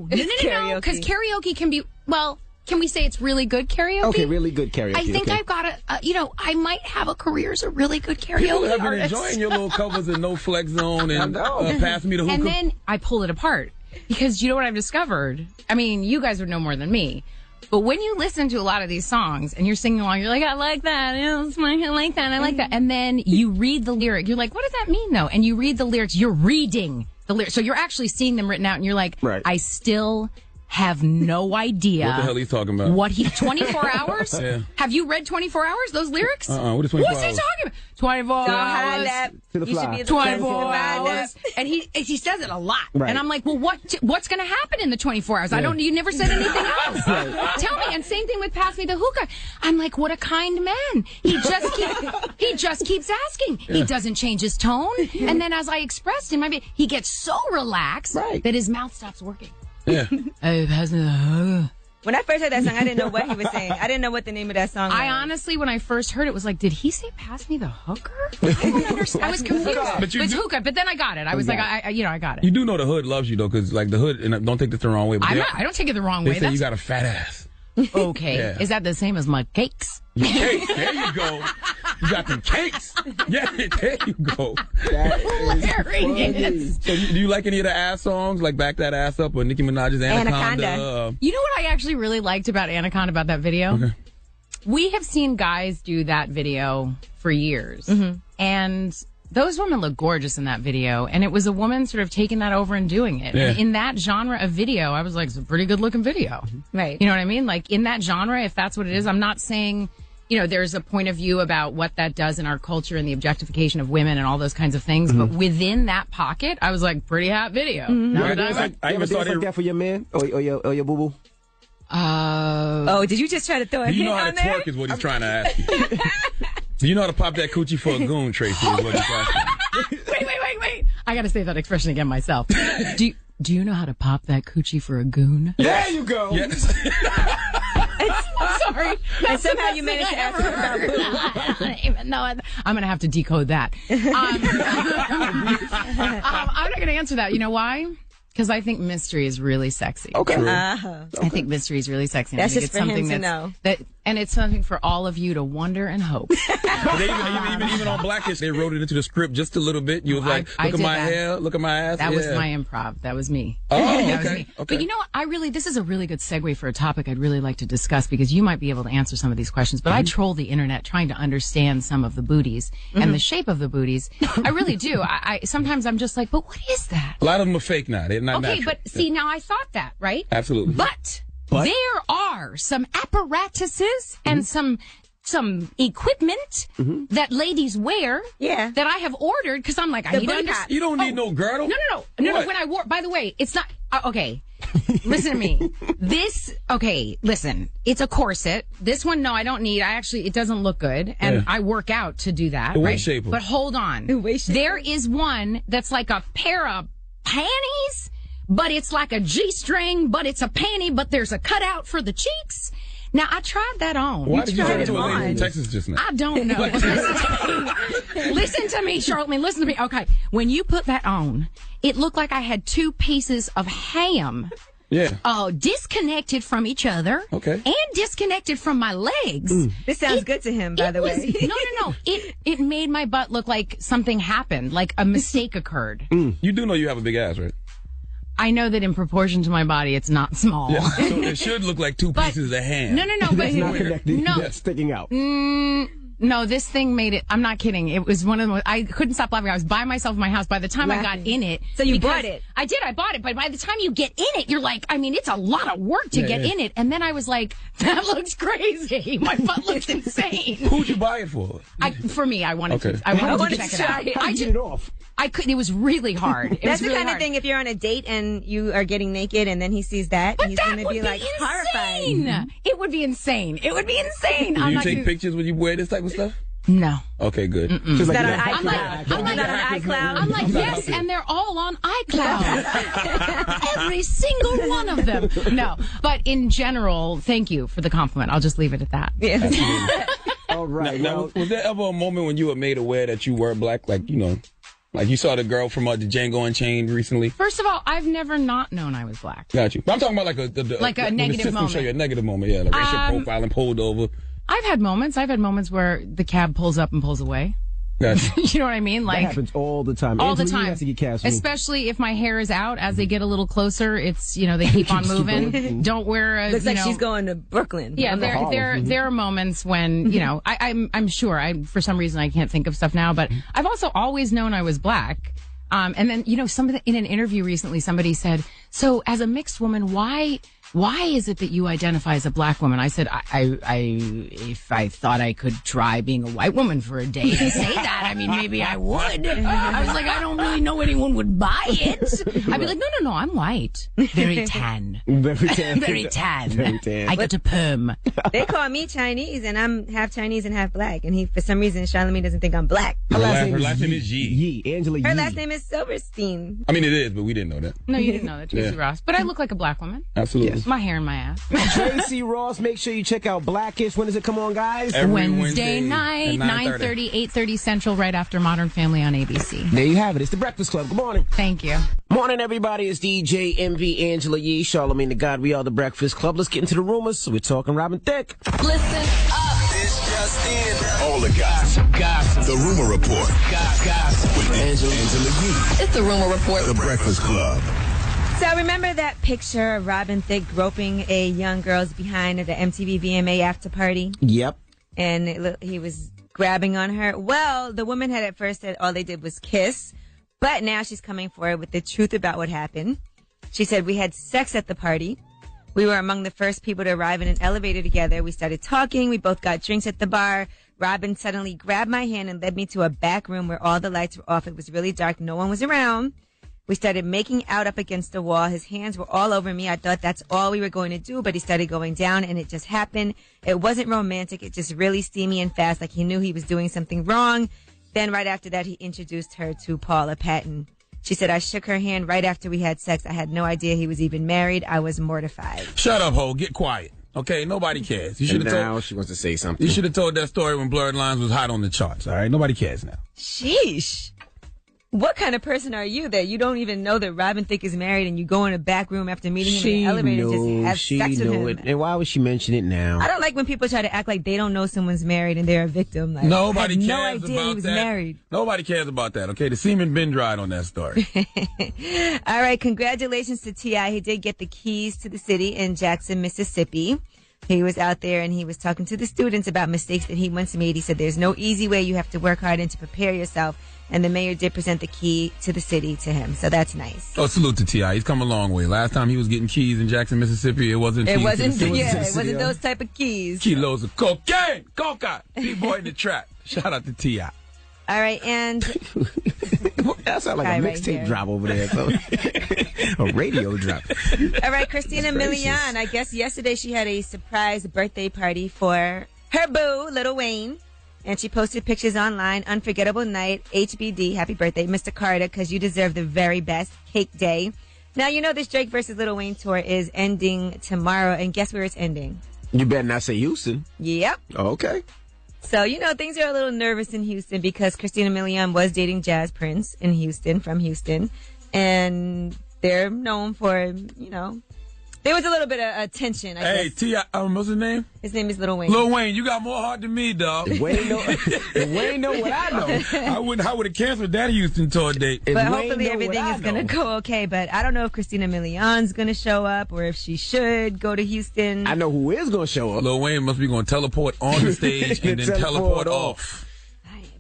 Because karaoke can be, well... Can we say it's really good karaoke? Okay, really good karaoke. I think I've got I might have a career as a really good karaoke artist. I've been artist. enjoying your little covers of No Flex Zone and Pass Me the Hookah. And then I pull it apart. Because you know what I've discovered? I mean, you guys would know more than me. But when you listen to a lot of these songs and you're singing along, you're like, I like that. I like that. I like that. And then you read the lyric. You're like, what does that mean, though? And you read the lyrics. You're reading the lyrics. So you're actually seeing them written out. And you're like, I still have no idea. What the hell he's talking about? 24 hours? Yeah. Have you read 24 hours, those lyrics? What is 24 hours? What's he talking about? 24 hours. To the fly. You should be 24 hours. And he says it a lot. Right. And I'm like, well, what's going to happen in the 24 hours? You never said anything else. Tell me. And same thing with Pass Me the Hookah. I'm like, what a kind man. He just keeps asking. Yeah. He doesn't change his tone. And then as I expressed him, he gets so relaxed that his mouth stops working. Yeah. When I first heard that song, I didn't know what he was saying. I didn't know what the name of that song was. I honestly, when I first heard it, was like, did he say "Pass me the hooker"? I didn't understand. I was confused. It's hookah, but then I got it. I was like, I got it. You do know the hood loves you though, because like the hood, and don't take this the wrong way. But I don't take it the wrong way. They say you got a fat ass. Okay. Yeah. Is that the same as my cakes? Cakes. There you go. You got them cakes. Yeah, there you go. Hilarious. So do you like any of the ass songs, like Back That Ass Up or Nicki Minaj's Anaconda? You know what I actually really liked about Anaconda, about that video? Okay. We have seen guys do that video for years. Mm-hmm. And those women look gorgeous in that video. And it was a woman sort of taking that over and doing it. Yeah. And in that genre of video, I was like, it's a pretty good looking video. Right. You know what I mean? Like in that genre, if that's what it is, I'm not saying, you know, there's a point of view about what that does in our culture and the objectification of women and all those kinds of things. Mm-hmm. But within that pocket, I was like, pretty hot video. Mm-hmm. I even saw that like for your man or your boo-boo. Did you just try to throw a hint on there? You know how to twerk is what he's trying to ask you. Do you know how to pop that coochie for a goon, Tracee, is what he's asking. Wait. I got to say that expression again myself. Do you know how to pop that coochie for a goon? There you go. Yes. I'm sorry. And somehow you managed to ask him about boo. Even though I'm going to have to decode that. I'm not going to answer that. You know why? Because I think mystery is really sexy. Okay. I think mystery is really sexy. That's just for him to know. And it's something for all of you to wonder and hope. Even on Blackish, they wrote it into the script just a little bit. You was like, look at my hair, look at my ass. That was my improv. That was me. Oh, that was me. Okay. But you know what? This is a really good segue for a topic I'd really like to discuss, because you might be able to answer some of these questions. But I troll the internet trying to understand some of the booties and the shape of the booties. I really do. I sometimes I'm just like, but what is that? A lot of them are fake now. They're not natural. But see, now I thought that, right? Absolutely. But there are some apparatuses and some equipment that ladies wear that I have ordered, because I'm like, I need to understand. You don't need no girdle. No. When I wore, by the way, it's not okay. Listen to me. Listen. It's a corset. This one, no, I don't need. It doesn't look good, and I work out to do that. Right? Shape. But hold on. There is one that's like a pair of panties, but it's like a G-string, but it's a panty, but there's a cutout for the cheeks. Now, I tried that on. Why did you turn into a lady from Texas just now? I don't know. Listen to me, Charlagmane. Listen to me. Okay. When you put that on, it looked like I had two pieces of ham. Yeah. Disconnected from each other. Okay. And disconnected from my legs. This sounds good to him, by the way. No. It made my butt look like something happened, like a mistake occurred. You do know you have a big ass, right? I know that in proportion to my body, it's not small. Yeah. So it should look like two pieces of ham. No. But it's not connected. No. That's sticking out. No, this thing made it. I'm not kidding. It was one of the most. I couldn't stop laughing. I was by myself in my house. By the time I got in it, so you bought it. I did. I bought it. But by the time you get in it, you're like, I mean, it's a lot of work to get in it. And then I was like, that looks crazy. My butt looks insane. Who'd you buy it for? For me, I wanted to. I wanted to check it out. I did it off. I couldn't. It was really hard. That's the kind of thing. If you're on a date and you are getting naked, and then he sees that, he's going to be like horrified. It would be insane. It would be insane. Do you take pictures when you wear this type of stuff? No. Okay, good. Is that on iCloud? I'm like, yes, and they're all on iCloud. Every single one of them. No, but in general, thank you for the compliment. I'll just leave it at that. Yeah. All right. Now, was there ever a moment when you were made aware that you were black? Like, you know, like you saw the girl from the Django Unchained recently? First of all, I've never not known I was black. Got you. But I'm talking about like a negative moment. Show you a negative moment, yeah. Like racial profiling, pulled over. I've had moments where the cab pulls up and pulls away. Gotcha. You know what I mean? Like, that happens all the time. All the time. You have to get cast. Especially if my hair is out. As they get a little closer, it's, you know, they keep on moving. Don't wear a, looks like she's going to Brooklyn. Yeah, there are moments when, you know, I'm sure, for some reason I can't think of stuff now, but I've also always known I was black. And then, you know, in an interview recently, somebody said, so as a mixed woman, why is it that you identify as a black woman? I said, if I thought I could try being a white woman for a day and say that, I mean, maybe I would. I was like, I don't really know anyone would buy it. I'd be like, no, I'm white. Very tan. Very tan. Very tan. Very tan. I got a perm. They call me Chinese, and I'm half Chinese and half black. And for some reason, Charlagmane doesn't think I'm black. Her last name is Yee. Angela Yee. Her last name is Silverstein. I mean, it is, but we didn't know that. No, you didn't know that, Tracee Ross. But I look like a black woman. Absolutely. My hair and my ass. Tracee Ross, make sure you check out Blackish. When does it come on, guys? Every Wednesday night, 9:30, 8:30 Central, right after Modern Family on ABC. There you have it. It's the Breakfast Club. Good morning. Thank you. Morning, everybody. It's DJ Envy, Angela Yee, Charlagmane Tha God. We are the Breakfast Club. Let's get into the rumors. So we're talking Robin Thicke. Listen up. It's just in. All the gossip. The Rumor Report. Gossip. With Angela Yee. It's the Rumor Report. The Breakfast Club. So remember that picture of Robin Thicke groping a young girl's behind at the MTV VMA after party? Yep. And he was grabbing on her. Well, the woman had at first said all they did was kiss, but now she's coming forward with the truth about what happened. She said, "We had sex at the party. We were among the first people to arrive in an elevator together. We started talking. We both got drinks at the bar. Robin suddenly grabbed my hand and led me to a back room where all the lights were off. It was really dark. No one was around. We started making out up against the wall. His hands were all over me. I thought that's all we were going to do, but he started going down, and it just happened. It wasn't romantic. It just really steamy and fast, like he knew he was doing something wrong. Then right after that, he introduced her to Paula Patton." She said, "I shook her hand right after we had sex. I had no idea he was even married. I was mortified." Shut up, ho. Get quiet. Okay, nobody cares. You should have now told. she wants to say something. You should have told that story when Blurred Lines was hot on the charts. All right, nobody cares now. Sheesh. What kind of person are you that you don't even know that Robin Thicke is married and you go in a back room after meeting him in the elevator and just have sex with him? And why would she mention it now? I don't like when people try to act like they don't know someone's married and they're a victim. Like, Nobody cares no idea about he was that. married. Nobody cares about that, okay? The semen been dried on that story. All right, congratulations to T.I. He did get the keys to the city in Jackson, Mississippi. He was out there and he was talking to the students about mistakes that he once made. He said there's no easy way. You have to work hard and to prepare yourself. And the mayor did present the key to the city to him. So that's nice. Oh, salute to T.I. He's come a long way. Last time he was getting keys in Jackson, Mississippi, it wasn't those type of keys. Kilos of cocaine, coca, B-boy in the trap. Shout out to T.I. All right, and that sounds like a mixtape drop over there. So. A radio drop. All right, Christina Milian. I guess yesterday she had a surprise birthday party for her boo, Lil Wayne. And she posted pictures online. Unforgettable night. HBD. Happy birthday, Mr. Carter, because you deserve the very best. Cake day. Now, you know this Drake versus Lil Wayne tour is ending tomorrow. And guess where it's ending? You better not say Houston. Yep. Okay. So, you know, things are a little nervous in Houston because Christina Milian was dating Jazz Prince in Houston, from Houston. And they're known for, you know, there was a little bit of tension, I guess. T.I., what's his name? His name is Lil Wayne. Lil Wayne, you got more heart than me, dog. Wayne know what I know. I would have canceled that Houston tour date. But hopefully everything is going to go okay. But I don't know if Christina Milian's going to show up or if she should go to Houston. I know who is going to show up. Lil Wayne must be going to teleport on the stage and then teleport off.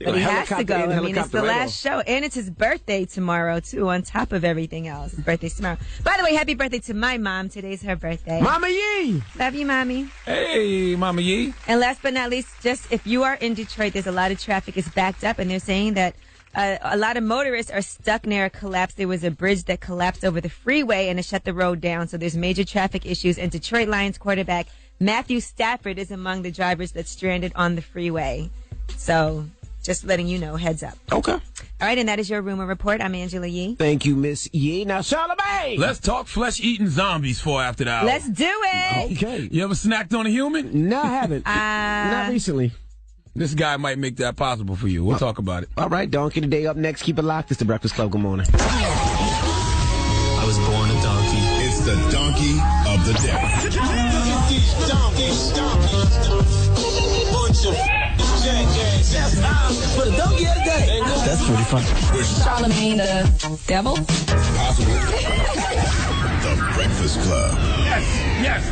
But he has to go. I mean, it's the last show. And it's his birthday tomorrow, too, on top of everything else. His birthday's tomorrow. By the way, happy birthday to my mom. Today's her birthday. Mama Yee! Love you, Mommy. Hey, Mama Yee. And last but not least, just if you are in Detroit, there's a lot of traffic. It's backed up, and they're saying that a lot of motorists are stuck near a collapse. There was a bridge that collapsed over the freeway, and it shut the road down. So there's major traffic issues. And Detroit Lions quarterback Matthew Stafford is among the drivers that's stranded on the freeway. So just letting you know, heads up. Okay. All right, and that is your Rumor Report. I'm Angela Yee. Thank you, Miss Yee. Now, Charlagmane! Let's talk flesh-eating zombies for after the hour. Let's do it! Okay. You ever snacked on a human? No, I haven't. Not recently. This guy might make that possible for you. We'll talk about it. All right, Donkey today up next. Keep it locked. It's the Breakfast Club. Good morning. I was born a donkey. It's the donkey of the day. Look at these donkeys. For the donkey of the day. That's pretty fun. Charlagmane the devil. Possible. The Breakfast Club. Yes.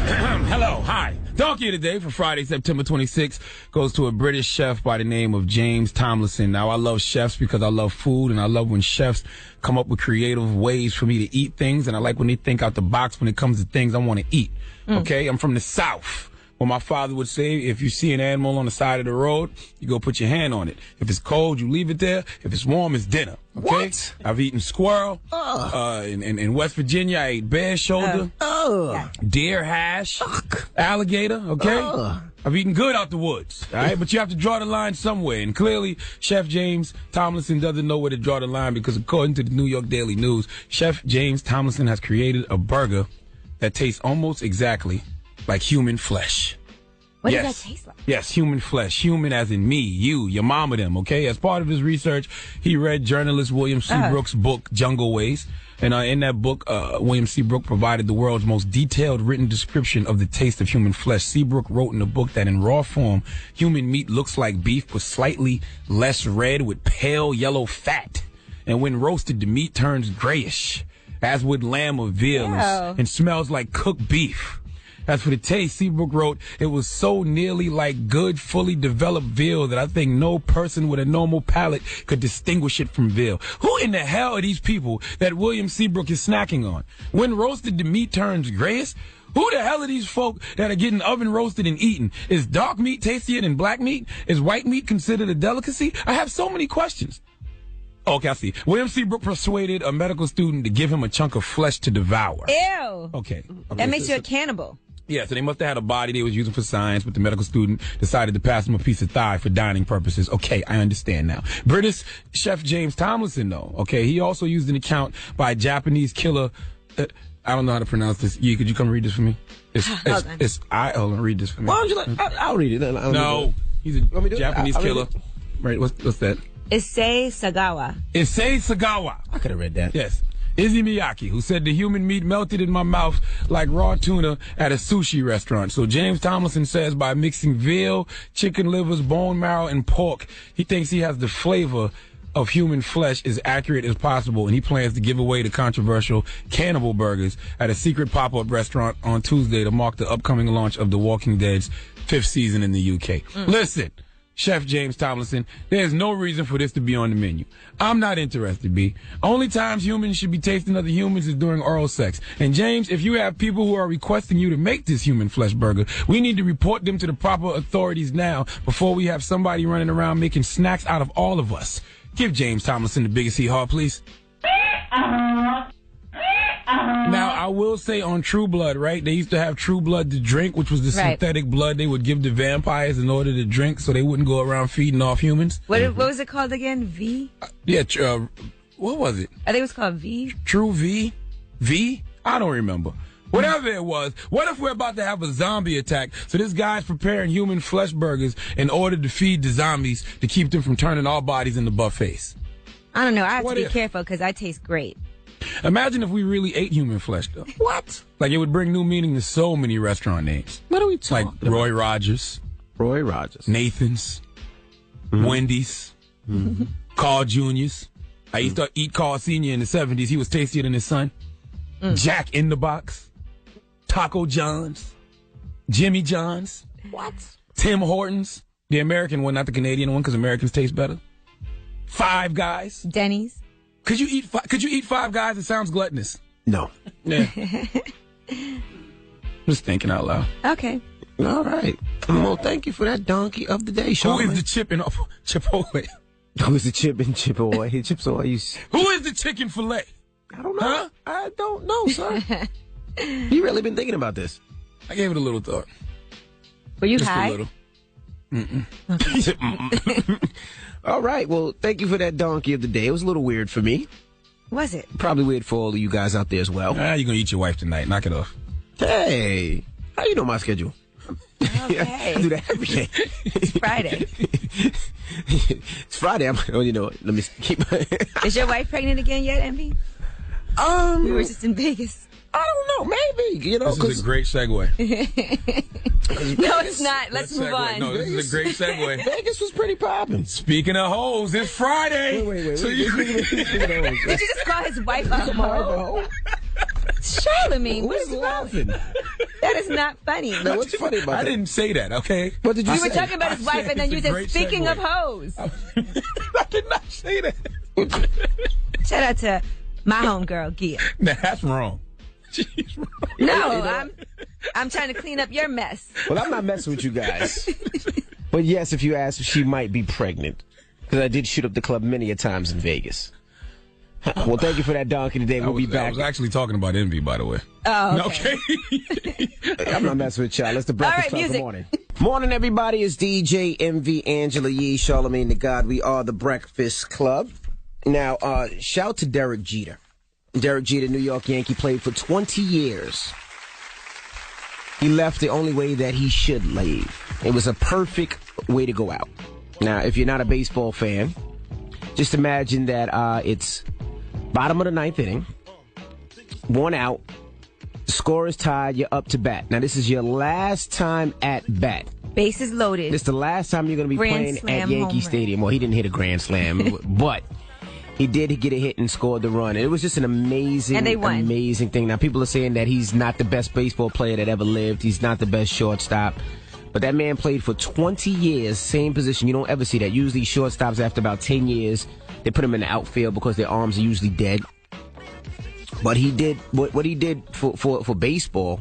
Hello. Hi. Donkey of the Day for Friday, September 26th goes to a British chef by the name of James Tomlinson. Now, I love chefs because I love food, and I love when chefs come up with creative ways for me to eat things, and I like when they think out the box when it comes to things I want to eat. Okay? I'm from the South. Well, my father would say, if you see an animal on the side of the road, you go put your hand on it. If it's cold, you leave it there. If it's warm, it's dinner. Okay? What? I've eaten squirrel. In West Virginia, I ate bear shoulder, deer hash, alligator. Okay? I've eaten good out the woods. All right? But you have to draw the line somewhere. And clearly, Chef James Tomlinson doesn't know where to draw the line because according to the New York Daily News, Chef James Tomlinson has created a burger that tastes almost exactly like human flesh. What does that taste like? Yes, human flesh. Human as in me, you, your mama, them, okay? As part of his research, he read journalist William C. Brooks' book, Jungle Ways. And in that book, William C. Brooks provided the world's most detailed written description of the taste of human flesh. C. Brooks wrote in the book that in raw form, human meat looks like beef but slightly less red with pale yellow fat. And when roasted, the meat turns grayish, as would lamb or veal, and smells like cooked beef. As for the taste, Seabrook wrote, it was so nearly like good, fully developed veal that I think no person with a normal palate could distinguish it from veal. Who in the hell are these people that William Seabrook is snacking on? When roasted, the meat turns grayish? Who the hell are these folk that are getting oven roasted and eaten? Is dark meat tastier than black meat? Is white meat considered a delicacy? I have so many questions. Okay, I see. William Seabrook persuaded a medical student to give him a chunk of flesh to devour. Ew. Okay. That makes you a cannibal. Yeah, so they must have had a body they was using for science, but the medical student decided to pass him a piece of thigh for dining purposes. Okay, I understand now. British chef James Tomlinson, though, okay, he also used an account by a Japanese killer. I don't know how to pronounce this. Could you come read this for me? Hold on, read this for me. Why don't you I'll read it. No, he's a Japanese killer. Right, what's that? Issei Sagawa. Issei Sagawa. I could have read that. Yes. Izzy Miyake, who said the human meat melted in my mouth like raw tuna at a sushi restaurant. So James Tomlinson says by mixing veal, chicken livers, bone marrow, and pork, he thinks he has the flavor of human flesh as accurate as possible, and he plans to give away the controversial cannibal burgers at a secret pop-up restaurant on Tuesday to mark the upcoming launch of The Walking Dead's 5th season in the UK. Listen, Chef James Tomlinson, there's no reason for this to be on the menu. I'm not interested, B. Only times humans should be tasting other humans is during oral sex. And James, if you have people who are requesting you to make this human flesh burger, we need to report them to the proper authorities now before we have somebody running around making snacks out of all of us. Give James Tomlinson the biggest hee-haw, please. Now, I will say on True Blood, right? They used to have True Blood to drink, which was the synthetic blood they would give to vampires in order to drink so they wouldn't go around feeding off humans. What was it called again? V? What was it? I think it was called V. True V? V? I don't remember. Whatever it was, what if we're about to have a zombie attack? So this guy's preparing human flesh burgers in order to feed the zombies to keep them from turning our bodies into buffets. I don't know. I have to be careful because I taste great. Imagine if we really ate human flesh, though. What? Like, it would bring new meaning to so many restaurant names. What are we talking about? Like Roy Rogers. Nathan's. Wendy's. Carl Jr.'s. I used to eat Carl Sr. in the 70s. He was tastier than his son. Jack in the Box. Taco John's. Jimmy John's. What? Tim Hortons. The American one, not the Canadian one, because Americans taste better. Five Guys. Denny's. Could you eat Five Guys? It sounds gluttonous. No. Yeah. Just thinking out loud. Okay. All right. Well, thank you for that donkey of the day, Charlagmane. Who is the chip in Chipotle? Who is the chip in Chipotle? Chips always. Who is the chicken fillet? I don't know. Huh? I don't know, sir. You really been thinking about this? I gave it a little thought. Were you Just high? a little. All right. Well, thank you for that donkey of the day. It was a little weird for me. Was it? Probably weird for all of you guys out there as well. You're going to eat your wife tonight. Knock it off. Hey, how you know my schedule? Okay. I do that every day. It's Friday. It's Friday. You know what? Let me keep. Is your wife pregnant again yet, Envy? We were just in Vegas. I don't know. Maybe. You know, this is a great segue. No, it's not. Let's move on. No, this is a great segue. Vegas was pretty popping. Speaking of hoes, it's Friday. Wait. So Did you just call his wife a hoe? Charlagmane, what is laughing? That is not funny. No, what's funny about that? I didn't say that, okay? What did you say? We were talking about his wife, and then you said, speaking of hoes. I did not say that. Shout out to my homegirl, Gia. Nah, that's wrong. She's wrong. No, I'm trying to clean up your mess. Well, I'm not messing with you guys. But yes, if you ask, she might be pregnant. Because I did shoot up the club many a times in Vegas. Well, thank you for that donkey today. We'll be back. I was actually talking about Envy, by the way. Oh, okay. I'm not messing with y'all. It's the Breakfast Club. Good morning. Morning, everybody. It's DJ Envy, Angela Yee, Charlagmane Tha God. We are the Breakfast Club. Now, shout to Derek Jeter. Derek Jeter, New York Yankee, played for 20 years. He left the only way that he should leave. It was a perfect way to go out. Now, if you're not a baseball fan, just imagine that it's bottom of the ninth inning, 1 out, the score is tied, you're up to bat. Now, this is your last time at bat. Bases loaded. This is the last time you're going to be playing at Yankee Stadium. Well, he didn't hit a grand slam, but he did get a hit and scored the run. It was just an amazing thing. Now, people are saying that he's not the best baseball player that ever lived. He's not the best shortstop. But that man played for 20 years, same position. You don't ever see that. Usually shortstops, after about 10 years, they put him in the outfield because their arms are usually dead. But he did what he did for baseball.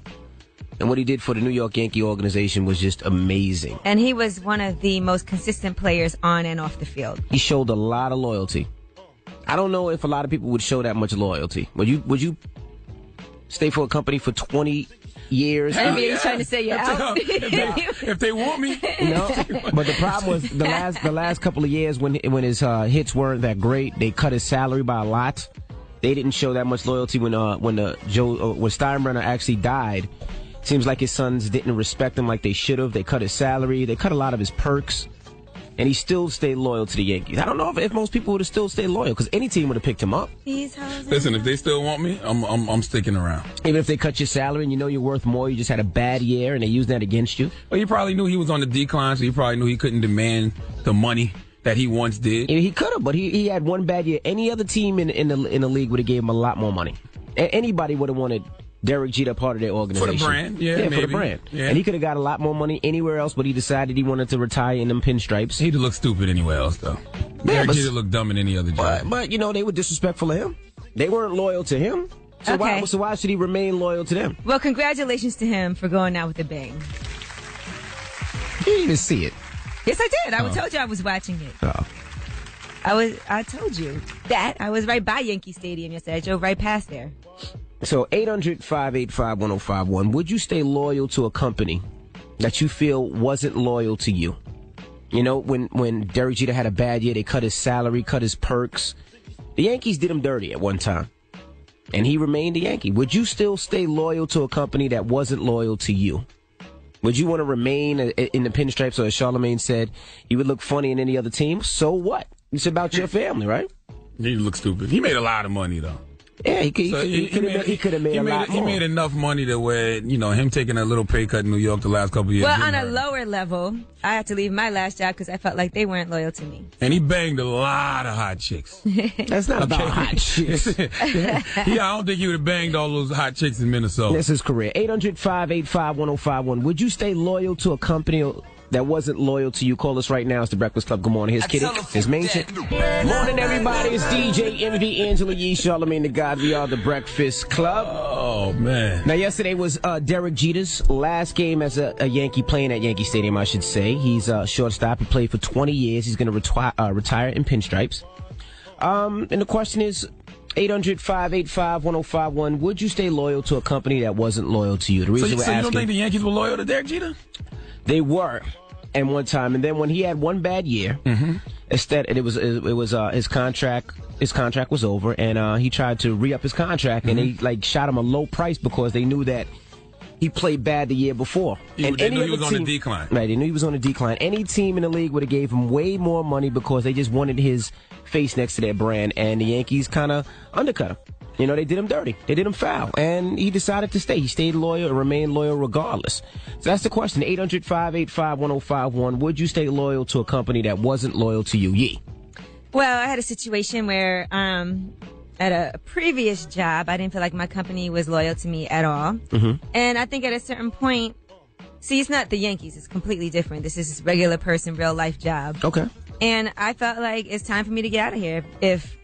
And what he did for the New York Yankee organization was just amazing. And he was one of the most consistent players on and off the field. He showed a lot of loyalty. I don't know if a lot of people would show that much loyalty. Would you stay for a company for 20 years? I mean, he's trying to say you're out. If they want me. No. But the problem was the last couple of years when his hits weren't that great, they cut his salary by a lot. They didn't show that much loyalty when Steinbrenner actually died. Seems like his sons didn't respect him like they should have. They cut his salary. They cut a lot of his perks. And he still stayed loyal to the Yankees. I don't know if most people would have still stayed loyal, because any team would have picked him up. Listen, if they still want me, I'm sticking around. Even if they cut your salary and you know you're worth more, you just had a bad year and they used that against you. Well, he probably knew he was on the decline, so he probably knew he couldn't demand the money that he once did. He could have, but he had one bad year. Any other team in the league would have gave him a lot more money. Anybody would have wanted Derek Jeter part of their organization. For the brand, yeah, maybe. For the brand. Yeah. And he could have got a lot more money anywhere else, but he decided he wanted to retire in them pinstripes. He'd look stupid anywhere else, though. Yeah, Derek Jeter looked dumb in any other job. But, they were disrespectful of him. They weren't loyal to him. So why should he remain loyal to them? Well, congratulations to him for going out with a bang. You didn't even see it. Yes, I did. I told you I was watching it. Oh. I told you that. I was right by Yankee Stadium yesterday. I drove right past there. So 800-585-1051. Would you stay loyal to a company that you feel wasn't loyal to you? You know, when Derek Jeter had a bad year, they cut his salary, cut his perks. The Yankees did him dirty at one time, and he remained a Yankee. Would you still stay loyal to a company that wasn't loyal to you? Would you want to remain in the pinstripes, or as Charlagmane said, you would look funny in any other team? So what? It's about your family, right? He looked stupid. He made a lot of money, though. Yeah, he could have made a lot more. He made enough money to where, him taking a little pay cut in New York the last couple of years. Well, on a lower level, I had to leave my last job because I felt like they weren't loyal to me. And he banged a lot of hot chicks. That's not about hot chicks. I don't think he would have banged all those hot chicks in Minnesota. That's his career. 800-585-1051. Would you stay loyal to a company that wasn't loyal to you? Call us right now. It's the Breakfast Club. Good morning. Here's Kitty. His main chick. Morning, everybody. It's DJ Envy, Angela Yee, Charlagmane Tha God. We are the Breakfast Club. Oh, man. Now, yesterday was Derek Jeter's last game as a Yankee, playing at Yankee Stadium, I should say. He's a shortstop. He played for 20 years. He's going to retire in pinstripes. And the question is, 800-585-1051. Would you stay loyal to a company that wasn't loyal to you? The reason we're asking, you don't think the Yankees were loyal to Derek Jeter? They were at one time, and then when he had one bad year, instead it was his contract was over, and he tried to re-up his contract, and they shot him a low price because they knew that he played bad the year before. They knew he was on the decline. Right, they knew he was on the decline. Any team in the league would have gave him way more money because they just wanted his face next to their brand, and the Yankees kind of undercut him. They did him dirty. They did him foul. And he decided to stay. He stayed loyal and remained loyal regardless. So that's the question. 800-585-1051. Would you stay loyal to a company that wasn't loyal to you? Yee. Well, I had a situation where at a previous job, I didn't feel like my company was loyal to me at all. And I think at a certain point, see, it's not the Yankees. It's completely different. This is his regular person, real life job. Okay. And I felt like it's time for me to get out of here. If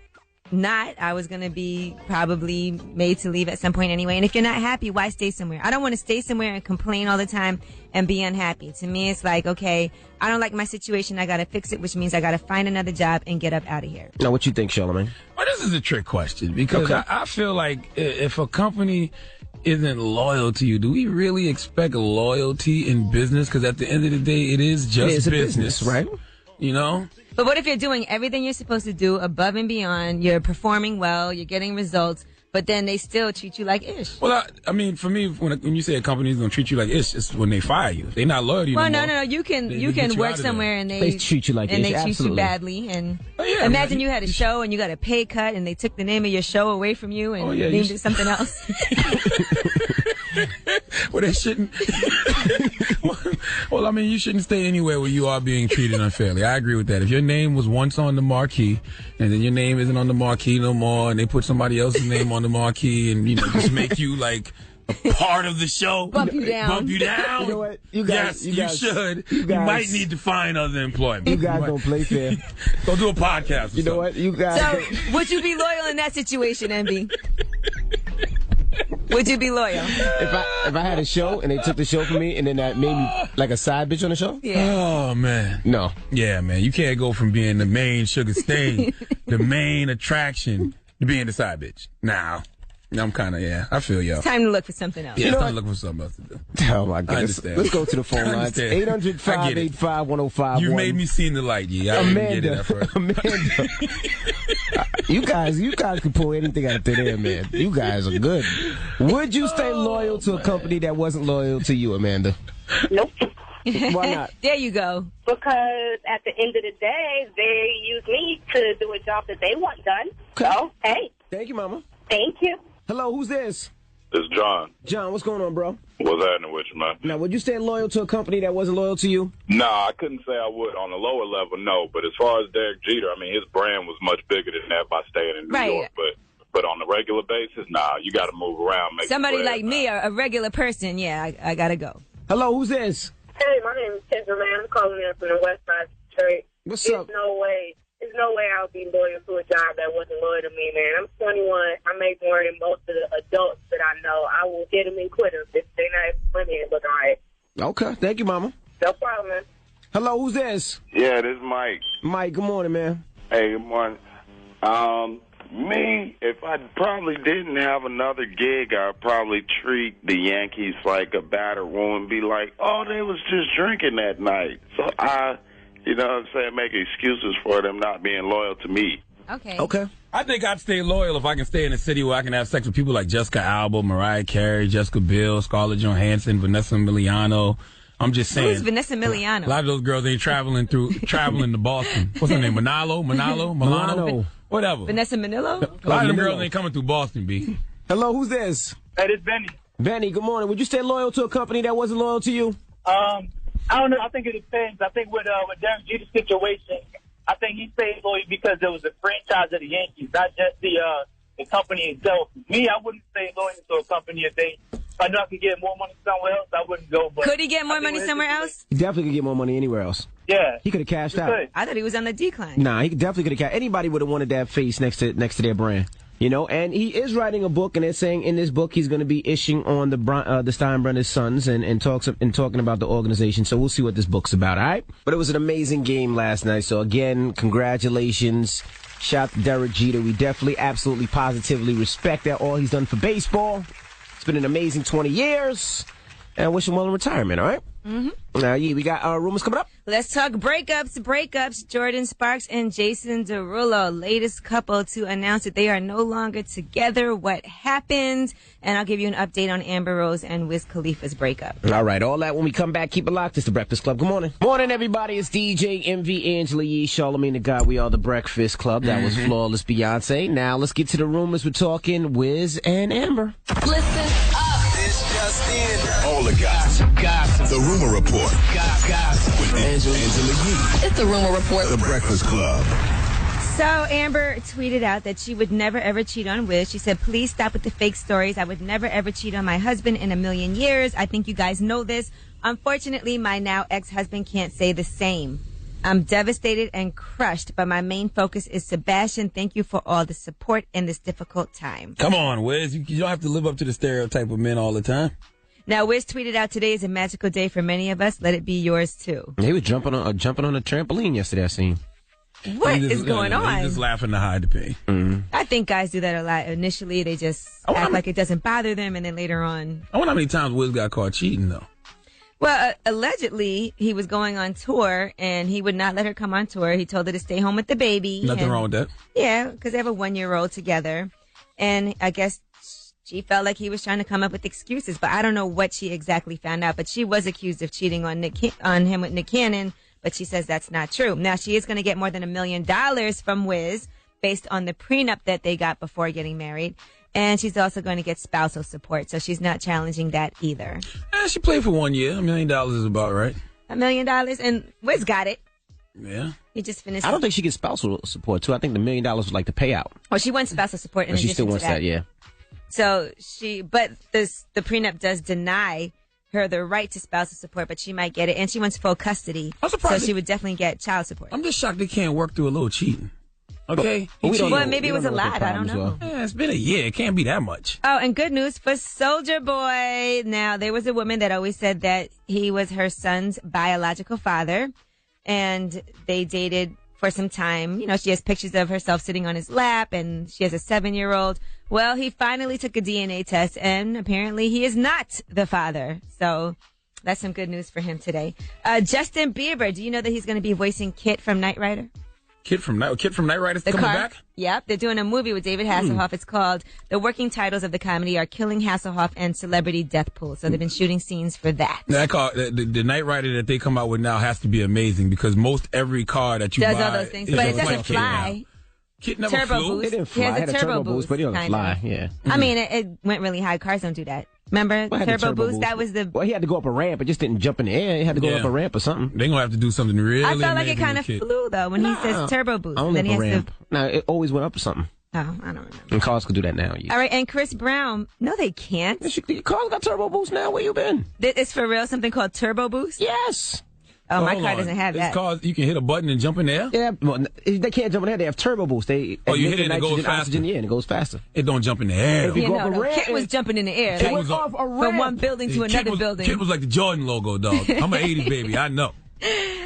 not, I was going to be probably made to leave at some point anyway. And if you're not happy, why stay somewhere? I don't want to stay somewhere and complain all the time and be unhappy. To me, it's like, okay, I don't like my situation. I got to fix it, which means I got to find another job and get up out of here. Now, what you think, Charlagmane? Well, this is a trick question because I feel like if a company isn't loyal to you, do we really expect loyalty in business? Because at the end of the day, it is just business, right? But what if you're doing everything you're supposed to do above and beyond? You're performing well, you're getting results, but then they still treat you like ish. Well, I mean, for me, when you say a company's gonna treat you like ish, it's when they fire you. They're not loyal to you. Well, no, no. You can work somewhere and they treat you like and ish. they treat you badly. And imagine you had a show and you got a pay cut and they took the name of your show away from you and named it something else. Well, they shouldn't. Well, I mean, you shouldn't stay anywhere where you are being treated unfairly. I agree with that. If your name was once on the marquee, and then your name isn't on the marquee no more, and they put somebody else's name on the marquee, and just make you like a part of the show, bump you down. You know what? You guys, you should. You might need to find other employment. You guys don't play fair. Go do a podcast. You know what? You guys. So, would you be loyal in that situation, MB? Would you be loyal? If I had a show and they took the show from me and then that made me like a side bitch on the show? Yeah. Oh, man. No. Yeah, man. You can't go from being the main sugar stain, the main attraction, to being the side bitch. Now, I'm kind of, I feel y'all. It's time to look for something else. Yeah, it's time to look for something else to do. Oh, my goodness. Let's go to the phone lines. 800-585-1051. You made me see the light, I didn't get it at first. Amanda. You guys can pull anything out of thin air, man. You guys are good. Would you stay loyal to a company that wasn't loyal to you, Amanda? Nope. Why not? There you go. Because at the end of the day, they use me to do a job that they want done. Okay. So, hey. Thank you, Mama. Thank you. Hello, who's this? It's John. John, what's going on, bro? What's happening with you, man? Now, would you stay loyal to a company that wasn't loyal to you? Nah, I couldn't say I would. On the lower level, no. But as far as Derek Jeter, I mean, his brand was much bigger than that by staying in New York. But on a regular basis, nah, you got to move around. Make somebody like me, a regular person, I got to go. Hello, who's this? Hey, my name is Kendra, man. I'm calling in from the West Side of Detroit. What's up? There's no way I'll be loyal to a job that wasn't loyal to me, man. I'm 21. I make more than most of the adults that I know. I will get them and quit them if they're not money and look all right. Okay. Thank you, Mama. No problem, man. Hello, who's this? Yeah, this is Mike. Mike, good morning, man. Hey, good morning. Me, if I probably didn't have another gig, I'd probably treat the Yankees like a battered woman, be like, oh, they was just drinking that night. So you know what I'm saying, make excuses for them not being loyal to me. Okay. I think I'd stay loyal if I can stay in a city where I can have sex with people like Jessica Alba, Mariah Carey, Jessica Biel, Scarlett Johansson, Vanessa Miliano. I'm just saying. Who's Vanessa Miliano? A lot of those girls ain't traveling to Boston. What's her name? Milano? Whatever. Vanessa Manillo? A lot of them girls ain't coming through Boston, B. Hello, who's this? Hey, this is Benny. Benny, good morning. Would you stay loyal to a company that wasn't loyal to you? I don't know. I think it depends. I think with Derek Jeter's situation, I think he stayed loyal because there was a franchise of the Yankees, not just the company itself. Me, I wouldn't stay loyal to a company if I know I could get more money somewhere else, I wouldn't go. But could he get more money somewhere else? He definitely could get more money anywhere else. Yeah. He could have cashed out. I thought he was on the decline. Nah, he definitely could have cashed. Anybody would have wanted that face next to their brand. You know, and he is writing a book, and they're saying in this book he's going to be issuing on the Steinbrenner's sons and talking about the organization. So we'll see what this book's about, all right? But it was an amazing game last night. So again, congratulations. Shout out to Derek Jeter. We definitely, absolutely, positively respect that all he's done for baseball. It's been an amazing 20 years. And wish him well in retirement, all right? Mm-hmm. Now, we got rumors coming up. Let's talk breakups. Jordan Sparks and Jason Derulo, latest couple to announce that they are no longer together. What happened? And I'll give you an update on Amber Rose and Wiz Khalifa's breakup. All right, all that when we come back. Keep it locked. It's the Breakfast Club. Good morning. Morning, everybody. It's DJ MV, Angela Yee, Charlagmane Tha God. We are the Breakfast Club. That was Flawless Beyonce. Now let's get to the rumors. We're talking Wiz and Amber. Listen up. All the gossip. The Rumor Report. Gossip. With Angela Yee. It's the Rumor Report. The Breakfast Club. So Amber tweeted out that she would never ever cheat on Wiz. She said, please stop with the fake stories. I would never ever cheat on my husband in a million years. I think you guys know this. Unfortunately, my now ex-husband can't say the same. I'm devastated and crushed, but my main focus is Sebastian. Thank you for all the support in this difficult time. Come on, Wiz. You don't have to live up to the stereotype of men all the time. Now, Wiz tweeted out, today is a magical day for many of us. Let it be yours, too. He was jumping on a trampoline yesterday, I seen. What is going on? He's just laughing to hide the pain. Mm-hmm. I think guys do that a lot. Initially, they just act like it doesn't bother them, and then later on... I wonder how many times Wiz got caught cheating, though. Well, allegedly, he was going on tour, and he would not let her come on tour. He told her to stay home with the baby. Nothing wrong with that. Yeah, because they have a 1-year-old together. And I guess she felt like he was trying to come up with excuses, but I don't know what she exactly found out. But she was accused of cheating on him with Nick Cannon, but she says that's not true. Now, she is going to get more than $1 million from Wiz based on the prenup that they got before getting married. And she's also going to get spousal support, so she's not challenging that either. She played for 1 year. $1 million is about right. $1 million, and Wiz got it. Yeah. He just finished. I don't think she gets spousal support, too. I think the $1 million was like the payout. Well, she wants spousal support in But she addition still to wants that, yeah. So but the prenup does deny her the right to spousal support, but she might get it, and she wants full custody. So she would definitely get child support. I'm just shocked they can't work through a little cheating. Okay? Well, maybe it was a lot. I don't know. Yeah, it's been a year. It can't be that much. Oh, and good news for Soulja Boy. Now, there was a woman that always said that he was her son's biological father, and they dated for some time. You know, she has pictures of herself sitting on his lap, and she has a 7-year-old. Well, he finally took a DNA test, and apparently he is not the father. So that's some good news for him today. Justin Bieber, do you know that he's going to be voicing Kit from Knight Rider? Kid from Knight Rider's coming back? Yep, they're doing a movie with David Hasselhoff. It's called, the working titles of the comedy are Killing Hasselhoff and Celebrity Death Pool. So they've been shooting scenes for that. The Knight Rider that they come out with now has to be amazing because most every car that you does buy all those things, but it doesn't fly. Kid never turbo flew. boost. It didn't fly. He has It had a turbo boost, but it don't fly. Yeah. I mean, it went really high. Cars don't do that. Remember turbo boost? That was the. Well, he had to go up a ramp. It just didn't jump in the air. He had to go up a ramp or something. They're gonna have to do something really. I felt like it kind of flew though when he says turbo boost. Only Then he up a has ramp. No, it always went up or something. Oh, I don't remember. And cars could do that now. All right, and Chris Brown. No, they can't. Cars got turbo boost now. Where you been? It's for real. Something called turbo boost. Yes. Oh, my car doesn't have that. It's cars, you can hit a button and jump in there? Yeah, well, they can't jump in there. They have turbo boost. You hit it and it goes faster. Oxygen, yeah, and it goes faster. It don't jump in the air. If you go up a ramp, Kit was jumping in the air. Kit Like, was off a ramp. from one building to another building. Kit was like the Jordan logo, dog. I'm an 80s baby. I know.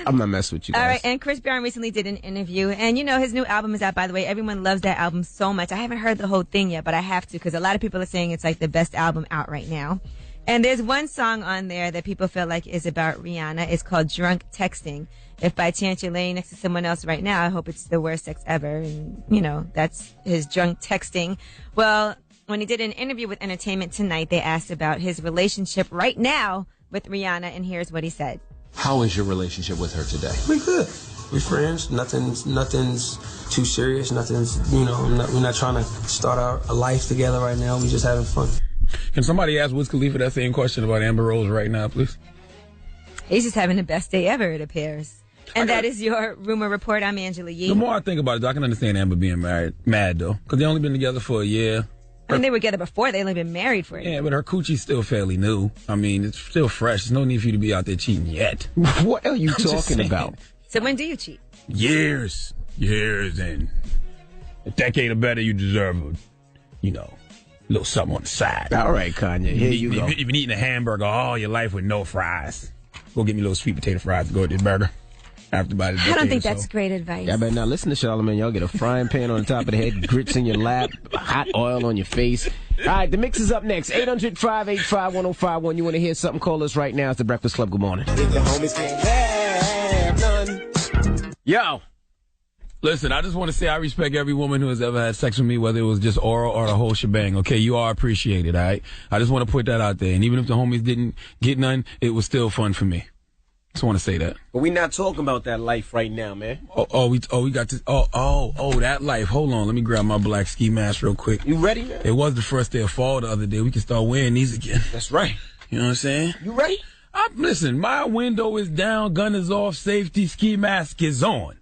I'm not messing with you guys. All right, and Chris Brown recently did an interview, and you know his new album is out, by the way. Everyone loves that album so much. I haven't heard the whole thing yet, but I have to because a lot of people are saying it's like the best album out right now. And there's one song on there that people feel like is about Rihanna. It's called Drunk Texting. If by chance you're laying next to someone else right now, I hope it's the worst sex ever. And, you know, that's his drunk texting. Well, when he did an interview with Entertainment Tonight, they asked about his relationship right now with Rihanna, and here's what he said. How is your relationship with her today? We good. We're friends. Nothing's too serious. Nothing's, we're not trying to start a life together right now. We're just having fun. Can somebody ask Wiz Khalifa that same question about Amber Rose right now, please? He's just having the best day ever, it appears. And that is your rumor report. I'm Angela Yee. The more I think about it, I can understand Amber being mad though, because they only been together for a year. I mean, they were together before. They only been married for a year. Yeah, but her coochie's still fairly new. I mean, it's still fresh. There's no need for you to be out there cheating yet. What are you talking about? So when do you cheat? Years, and a decade or better, you deserve a, little something on the side. All right, Kanye, here you go. You've been eating a hamburger all your life with no fries. Go get me little sweet potato fries to go with this burger. After about a decade I don't think that's great advice. Yeah, but now listen to Charlagmane. Y'all get a frying pan on the top of the head, grits in your lap, hot oil on your face. All right, the mix is up next. 800-585-1051. You want to hear something? Call us right now. It's the Breakfast Club. Good morning. If the homies can't have none. Yo. Listen, I just want to say I respect every woman who has ever had sex with me, whether it was just oral or the whole shebang. Okay, you are appreciated, all right? I just want to put that out there. And even if the homies didn't get none, it was still fun for me. Just want to say that. But we not talking about that life right now, man. We got to. That life. Hold on, let me grab my black ski mask real quick. You ready, man? It was the first day of fall the other day. We can start wearing these again. That's right. You know what I'm saying? You ready? Listen, my window is down, gun is off, safety, ski mask is on.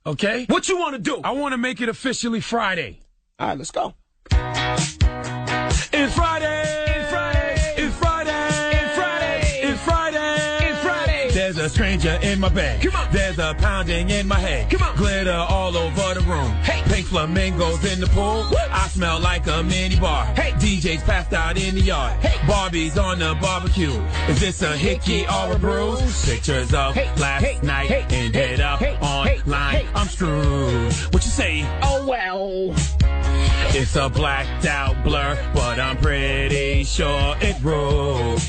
Okay? What you want to do? I want to make it officially Friday. All right, let's go. It's Friday. It's Friday. It's Friday. It's Friday. It's Friday. It's Friday. There's a stranger in my bed. Come on. There's a pounding in my head. Come on. Glitter all over the room. Hey. Pink flamingos in the pool. Woo. I smell like a mini bar. Hey. DJ's passed out in the yard. Hey. Barbie's on the barbecue. Is this a hickey or a bruise? Pictures of last night ended up online. I'm screwed. What you say? Oh, well. It's a blacked out blur, but I'm pretty sure it ruled.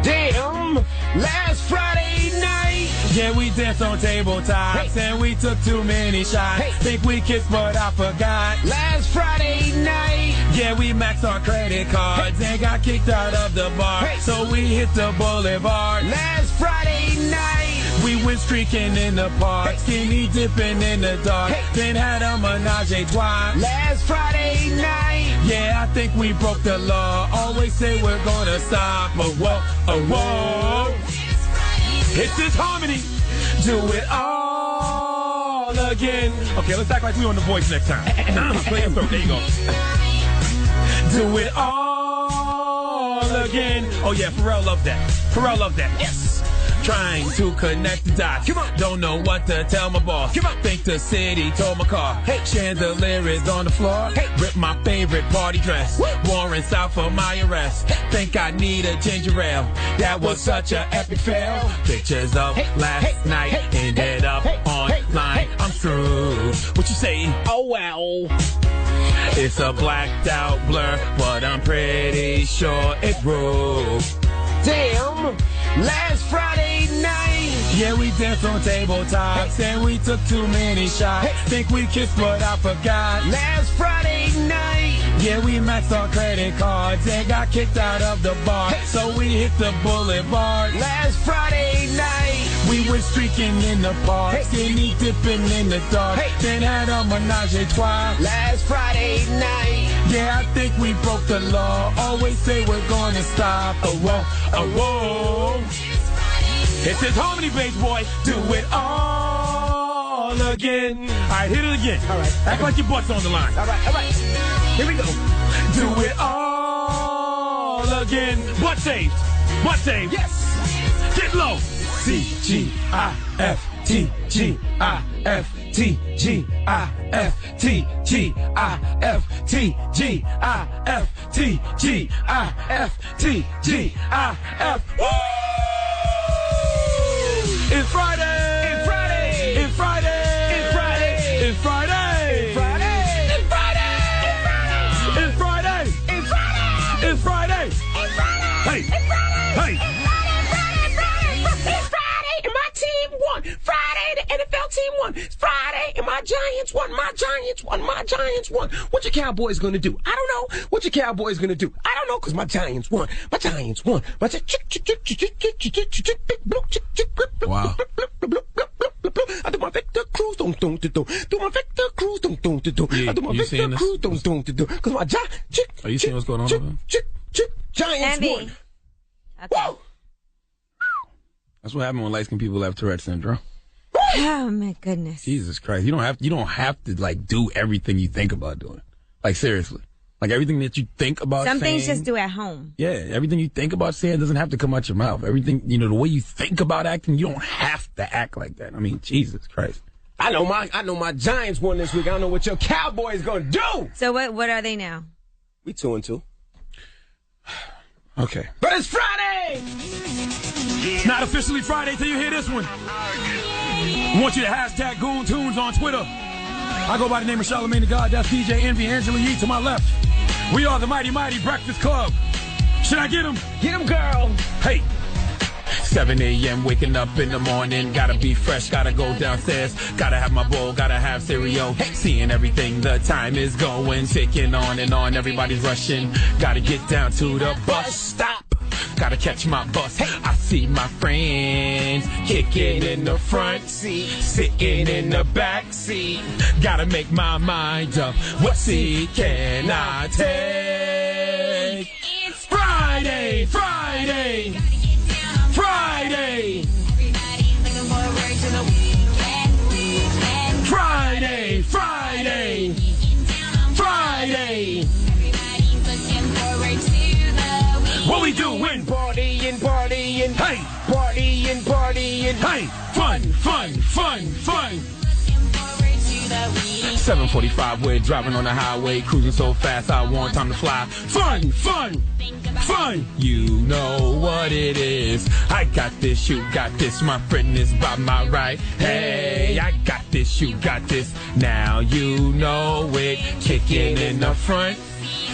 Damn, last Friday night, Yeah, we danced on tabletops and we took too many shots. Think we kissed, but I forgot. Last Friday night. Yeah, we maxed our credit cards and got kicked out of the bar. So we hit the boulevard. Last Friday night. We went streaking in the park, skinny dipping in the dark, then had a menage a trois. Last Friday night. Yeah, I think we broke the law. Always say we're gonna stop. Oh, whoa, oh, whoa. It's this harmony. Do it all again. Okay, let's act like we on The Voice next time. Play your throat. There you go. Do it all again. Oh yeah, Pharrell loved that. Pharrell loved that. Yes. Trying to connect the dots. Come on. Don't know what to tell my boss. Come on. Think the city told my car. Hey. Chandelier is on the floor. Hey. Rip my favorite party dress. Woo. Warrants out for my arrest. Hey. Think I need a ginger ale. That was such an epic fail. Pictures of last night ended up online. I'm screwed. What you say? Oh well. It's a blacked out blur, but I'm pretty sure it ruled. Damn. Last Friday night. Yeah, we danced on tabletops and we took too many shots. Think we kissed, but I forgot. Last Friday night. Yeah, we maxed our credit cards and got kicked out of the bar. So we hit the boulevard. Last Friday night. We went streaking in the park, skinny dipping in the dark, then had a menage a trois. Last Friday night. Yeah, I think we broke the law. Always say we're gonna stop. Oh, whoa, oh, whoa. It's this harmony bass, boy. Do it all again. All right, hit it again. All right. Act like your butt's on the line. All right. Here we go. Do it all again. Butt saved. Butt saved. Yes. Get low. C-G-I-F-T, G-I-F-T, G-I-F-T, G-I-F-T, G-I-F-T, G-I-F-T, G-I-F. Woo! It's Friday! It's Friday! It's Friday! It's Friday! It's Friday! It's Friday! It's Friday! It's Friday! It's Friday! It's Friday! It's Friday! Hey! It's Friday! Hey! It's Friday and my team won. Friday, the NFL team won. It's Friday and my Giants won. My Giants won. My Giants won. What your Cowboys gonna do? I don't know. What your Cowboys gonna do? I don't know, because my Giants won. My Giants won. Wow. I do my Victor Cruz, do my Victor Cruz, I do my Victor Cruz, because my Are you seeing what's going on over there? Giants won. Okay. Whoa. That's what happened when light-skinned people have Tourette syndrome. Oh my goodness. Jesus Christ. You don't have to like do everything you think about doing. Like seriously. Like everything that you think about Some saying. things just do at home. Yeah, everything you think about saying doesn't have to come out your mouth. Everything, the way you think about acting, you don't have to act like that. I mean, Jesus Christ. I know my Giants won this week. I don't know what your Cowboys gonna do. So what are they now? We 2-2. Okay. But it's Friday! It's not officially Friday till you hear this one. I want you to hashtag GoonTunes on Twitter. I go by the name of Charlagmane Tha God. That's DJ Envy, Angela Yee to my left. We are the mighty, mighty Breakfast Club. Should I get him? Get him, girl. Hey. 7 a.m. waking up in the morning. Gotta be fresh, gotta go downstairs. Gotta have my bowl, gotta have cereal. Seeing everything, the time is going. Ticking on and on, everybody's rushing. Gotta get down to the bus stop. Gotta catch my bus. I see my friends kicking in the front seat, sitting in the back seat. Gotta make my mind up. What seat can I take? It's Friday, Friday, Friday. Friday, Friday, Friday. What we doing? Partying. Hey! Partying. Hey! Fun. 7:45, we're driving on the highway, cruising so fast, I want time to fly. Fun. You know what it is. I got this, you got this, my friend is by my right. Hey, I got this, you got this. Now you know it. Kicking in the front,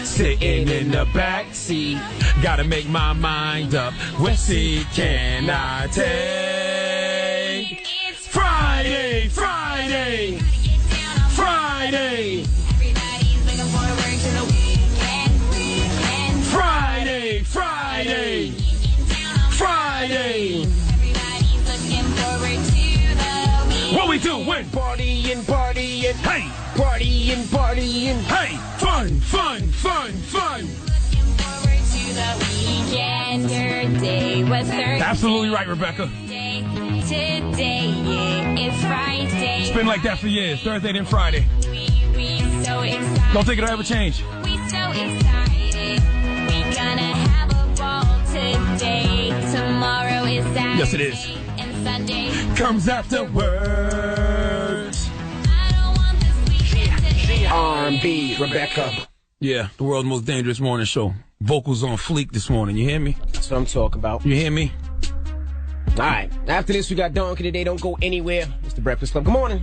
sitting in the back seat. Gotta make my mind up. What seat can I take? Friday. Friday. Friday. Friday. Friday. What we do? When? Partying, partying. Hey. Partying, partying. Hey. Fun, fun, fun, fun. Absolutely right, Rebecca. Today, it's Friday. It's been like that for years. Thursday, then Friday. We so excited. Don't think it'll ever change. We so excited. We gonna have a ball today. Tomorrow is Saturday. Yes, it is. And Sunday comes afterwards. R&B, Rebecca. Yeah, the world's most dangerous morning show. Vocals on fleek this morning. You hear me? That's what I'm talking about. You hear me? All right. After this, we got Donkey today. Don't go anywhere. It's the Breakfast Club. Good morning.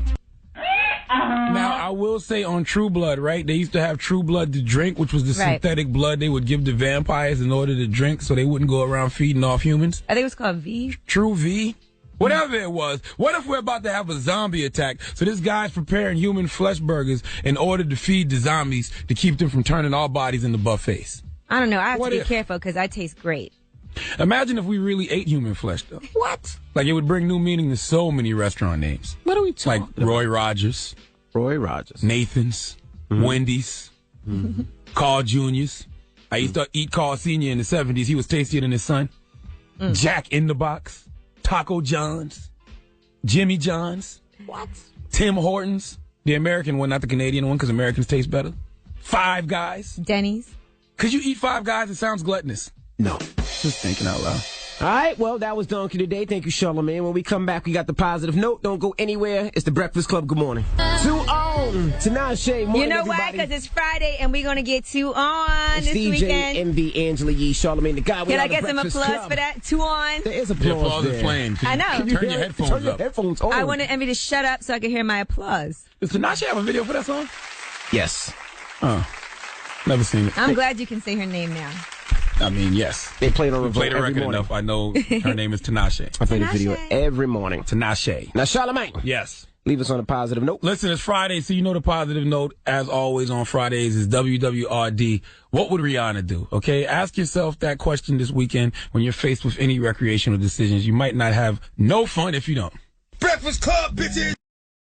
Now, I will say on True Blood, right? They used to have True Blood to drink, which was the synthetic blood they would give to vampires in order to drink so they wouldn't go around feeding off humans. I think it was called V. True V. Whatever it was. What if we're about to have a zombie attack? So this guy's preparing human flesh burgers in order to feed the zombies to keep them from turning our bodies into buffets. I don't know. I have to be careful because I taste great. Imagine if we really ate human flesh, though. What? Like, it would bring new meaning to so many restaurant names. What are we talking about? Like Roy Rogers. Roy Rogers. Nathan's. Wendy's. Carl Jr.'s. I used to eat Carl Sr. in the 70s. He was tastier than his son. Jack in the Box. Taco John's. Jimmy John's. What? Tim Hortons. The American one, not the Canadian one, because Americans taste better. Five Guys. Denny's. Could you eat Five Guys? It sounds gluttonous. No. Just thinking out loud. All right, well, that was Donkey today. Thank you, Charlagmane. When we come back, we got the positive note. Don't go anywhere. It's the Breakfast Club. Good morning. 2 on. Tinashe. Morning, you know why? everybody. Because it's Friday and we're going to get 2 on It's this DJ, weekend. MV, Angela Yee, Charlagmane Tha God. Can I get some applause for that? 2 on. There is applause. The applause is playing. I know. Turn your headphones up. On. I wanted Envy to shut up so I could hear my applause. Does Tinashe have a video for that song? Yes. Oh. Never seen it. I'm glad you can say her name now. I mean, yes. They play it on we play the record enough. I know her name is Tinashe. I play the video every morning. Tinashe. Now, Charlagmane. Yes. Leave us on a positive note. Listen, it's Friday, so you know the positive note, as always on Fridays, is WWRD. What would Rihanna do? Okay? Ask yourself that question this weekend when you're faced with any recreational decisions. You might not have no fun if you don't. Breakfast Club, bitches!